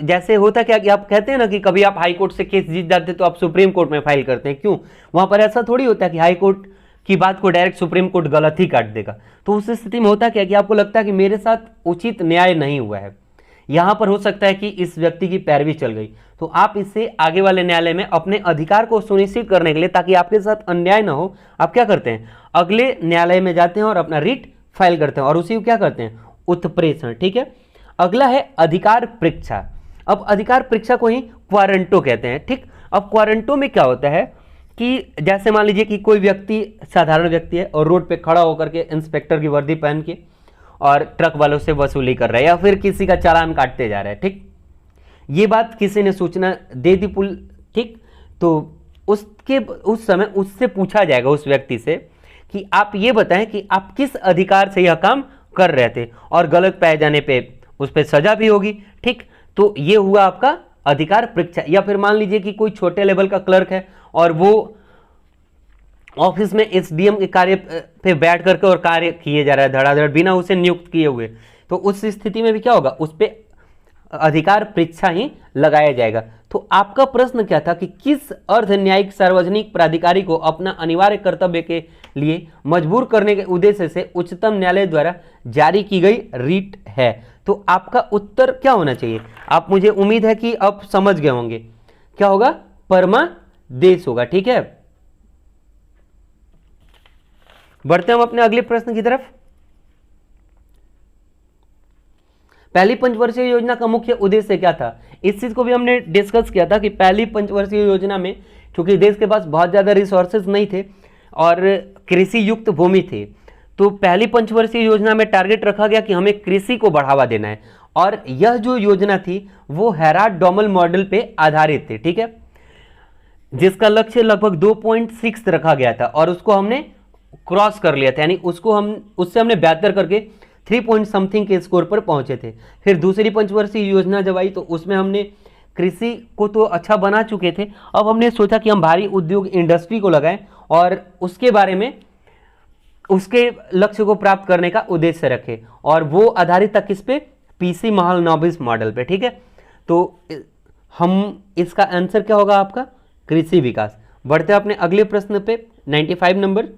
जैसे होता क्या कि आप कहते हैं ना कि कभी आप हाई कोर्ट से केस जीत जाते तो आप सुप्रीम कोर्ट में फाइल करते हैं, क्यों? वहां पर ऐसा थोड़ी होता है कि हाई कोर्ट की बात को डायरेक्ट सुप्रीम कोर्ट गलत ही काट देगा। तो उस स्थिति में होता क्या कि आपको लगता है कि मेरे साथ उचित न्याय नहीं हुआ है, यहां पर हो सकता है कि इस व्यक्ति की पैरवी चल गई, तो आप इससे आगे वाले न्यायालय में अपने अधिकार को सुनिश्चित करने के लिए, ताकि आपके साथ अन्याय ना हो, आप क्या करते हैं, अगले न्यायालय में जाते हैं और अपना रिट फाइल करते हैं और उसी को क्या करते हैं, उत्प्रेषण, ठीक है। अगला है अधिकार परीक्षा। अब अधिकार परीक्षा को ही क्वारंटो कहते हैं, ठीक। अब क्वारंटो में क्या होता है कि जैसे मान लीजिए कि कोई व्यक्ति, साधारण व्यक्ति है और रोड पे खड़ा होकर के इंस्पेक्टर की वर्दी पहन के और ट्रक वालों से वसूली कर रहा है या फिर किसी का चालान काटते जा रहा है, ठीक। ये बात किसी ने सूचना दे दी ठीक, तो उस समय उससे पूछा जाएगा, उस व्यक्ति से, कि आप ये बताएं कि आप किस अधिकार से यह काम कर रहे थे, और गलत पाए जाने पे उस पर सजा भी होगी, ठीक। तो ये हुआ आपका अधिकार परीक्षा। या फिर मान लीजिए कि कोई छोटे लेवल का क्लर्क है और वो ऑफिस में एसडीएम के कार्य पे बैठ करके और कार्य किए जा रहा है धड़ाधड़ बिना उसे नियुक्त किए हुए, तो उस स्थिति में भी क्या होगा, उस पर अधिकार परीक्षा ही लगाया जाएगा। तो आपका प्रश्न क्या था कि किस अर्ध न्यायिक सार्वजनिक प्राधिकारी को अपना अनिवार्य कर्तव्य के लिए मजबूर करने के उद्देश्य से उच्चतम न्यायालय द्वारा जारी की गई रीट है? तो आपका उत्तर क्या होना चाहिए? आप, मुझे उम्मीद है कि आप समझ गए होंगे, क्या होगा, परमादेश होगा, ठीक है। बढ़ते हम अपने अगले प्रश्न की तरफ। पहली पंचवर्षीय योजना का मुख्य उद्देश्य क्या था? इस चीज को भी हमने डिस्कस किया था कि पहली पंचवर्षीय योजना में क्योंकि देश के पास बहुत ज्यादा रिसोर्सेज नहीं थे और कृषि युक्त भूमि थी, तो पहली पंचवर्षीय योजना में टारगेट रखा गया कि हमें कृषि को बढ़ावा देना है, और यह जो योजना थी वो हेराल्ड डॉमल मॉडल पे आधारित थी, ठीक है, जिसका लक्ष्य लगभग 2.6 रखा गया था और उसको हमने क्रॉस कर लिया था, यानी उससे हमने बेहतर करके 3 पॉइंट समथिंग के स्कोर पर पहुंचे थे। फिर दूसरी पंचवर्षीय योजना जब आई तो उसमें हमने कृषि को तो अच्छा बना चुके थे, अब हमने सोचा कि हम भारी उद्योग इंडस्ट्री को लगाएं और उसके बारे में, उसके लक्ष्य को प्राप्त करने का उद्देश्य रखें, और वो आधारित था किस पे, पीसी महालनोबिस मॉडल पे, ठीक है। तो हम, इसका आंसर क्या होगा आपका, कृषि विकास। बढ़ते अपने अगले प्रश्न पे, 95 नंबर।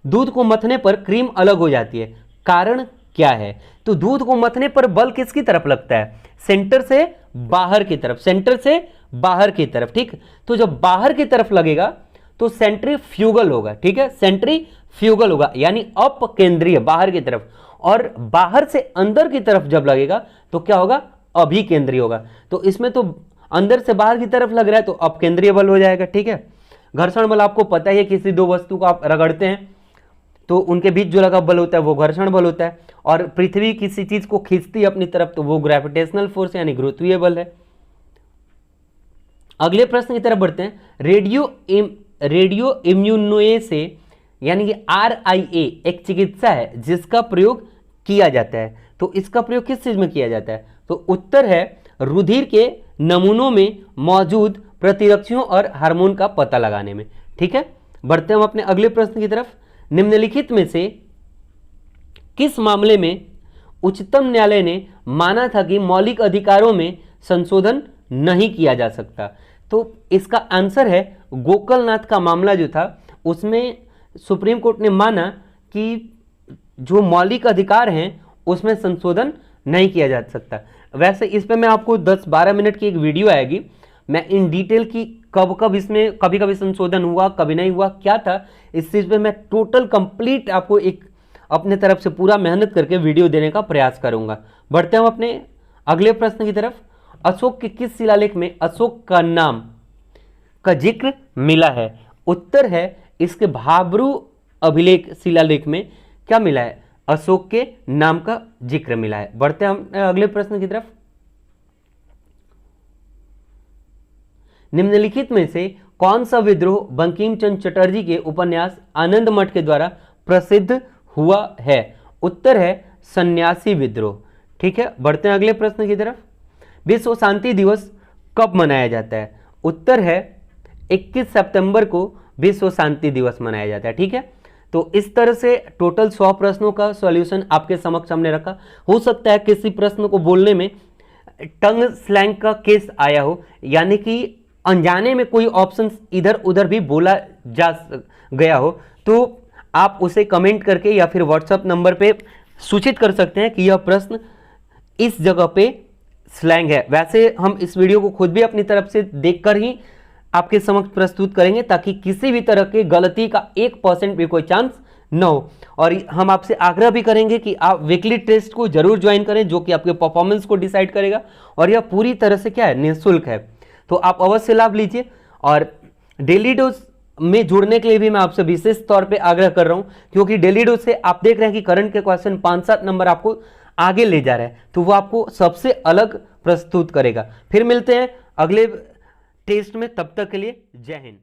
दूध को मथने पर क्रीम अलग हो जाती है, कारण क्या है? तो दूध को मथने पर बल किसकी तरफ लगता है, सेंटर से बाहर की तरफ, सेंटर से बाहर की तरफ, ठीक। तो जब बाहर की तरफ लगेगा तो सेंट्रीफ्यूगल होगा, ठीक है, सेंट्रीफ्यूगल होगा, यानी अपकेंद्रीय, बाहर की तरफ, और बाहर से अंदर की तरफ जब लगेगा तो क्या होगा, अभिकेंद्रीय होगा। तो इसमें तो अंदर से बाहर की तरफ लग रहा है तो अपकेंद्रीय बल हो जाएगा, ठीक है। घर्षण बल आपको पता ही है, किसी दो वस्तु को आप रगड़ते हैं तो उनके बीच जो लगा बल होता है वो घर्षण बल होता है, और पृथ्वी किसी चीज को खींचती है अपनी तरफ तो वो ग्रेविटेशनल फोर्स यानी गुरुत्वीय बल है। अगले प्रश्न की तरफ बढ़ते हैं। रेडियो इम्यूनोए से यानी कि RIA एक चिकित्सा है जिसका प्रयोग किया जाता है। तो इसका प्रयोग किस चीज में किया जाता है? तो उत्तर है रुधिर के नमूनों में मौजूद प्रतिरक्षियों और हार्मोन का पता लगाने में। ठीक है, बढ़ते हैं हम अपने अगले प्रश्न की तरफ। निम्नलिखित में से किस मामले में उच्चतम न्यायालय ने माना था कि मौलिक अधिकारों में संशोधन नहीं किया जा सकता? तो इसका आंसर है गोकलनाथ का मामला जो था उसमें सुप्रीम कोर्ट ने माना कि जो मौलिक अधिकार हैं उसमें संशोधन नहीं किया जा सकता। वैसे इस पे मैं आपको 10-12 मिनट की एक वीडियो आएगी, मैं इन डिटेल की कब कब इसमें कभी कभी संशोधन हुआ कभी नहीं हुआ क्या था इस चीज़ पे मैं टोटल कंप्लीट आपको एक अपने तरफ से पूरा मेहनत करके वीडियो देने का प्रयास करूंगा। बढ़ते हम अपने अगले प्रश्न की तरफ। अशोक के किस शिलालेख में अशोक का नाम का जिक्र मिला है? उत्तर है इसके भाब्रू अभिलेख शिलालेख में क्या मिला है? अशोक के नाम का जिक्र मिला है। बढ़ते हम अगले प्रश्न की तरफ। निम्नलिखित में से कौन सा विद्रोह बंकिम चंद्र चटर्जी के उपन्यास आनंद मठ के द्वारा प्रसिद्ध हुआ है? उत्तर है सन्यासी विद्रोह। ठीक है, बढ़ते हैं अगले प्रश्न की तरफ। विश्व शांति दिवस कब मनाया जाता है? उत्तर है 21 सितंबर को विश्व शांति दिवस मनाया जाता है। ठीक है, तो इस तरह से टोटल 100 प्रश्नों का सॉल्यूशन आपके समक्ष हमने रखा। हो सकता है किसी प्रश्न को बोलने में टंग स्लैंग का केस आया हो, यानी कि अनजाने में कोई ऑप्शन इधर उधर भी बोला जा गया हो, तो आप उसे कमेंट करके या फिर व्हाट्सएप नंबर पे सूचित कर सकते हैं कि यह प्रश्न इस जगह पे स्लैंग है। वैसे हम इस वीडियो को खुद भी अपनी तरफ से देखकर ही आपके समक्ष प्रस्तुत करेंगे ताकि किसी भी तरह की गलती का 1% भी कोई चांस न हो। और हम आपसे आग्रह भी करेंगे कि आप वीकली टेस्ट को जरूर ज्वाइन करें जो कि आपके परफॉर्मेंस को डिसाइड करेगा, और यह पूरी तरह से क्या है, निःशुल्क है। तो आप अवश्य लाभ लीजिए। और डेली डोज में जुड़ने के लिए भी मैं आपसे विशेष तौर पे आग्रह कर रहा हूं, क्योंकि डेली डोज से आप देख रहे हैं कि करंट के क्वेश्चन 5-7 नंबर आपको आगे ले जा रहा है, तो वो आपको सबसे अलग प्रस्तुत करेगा। फिर मिलते हैं अगले टेस्ट में, तब तक के लिए जय हिंद।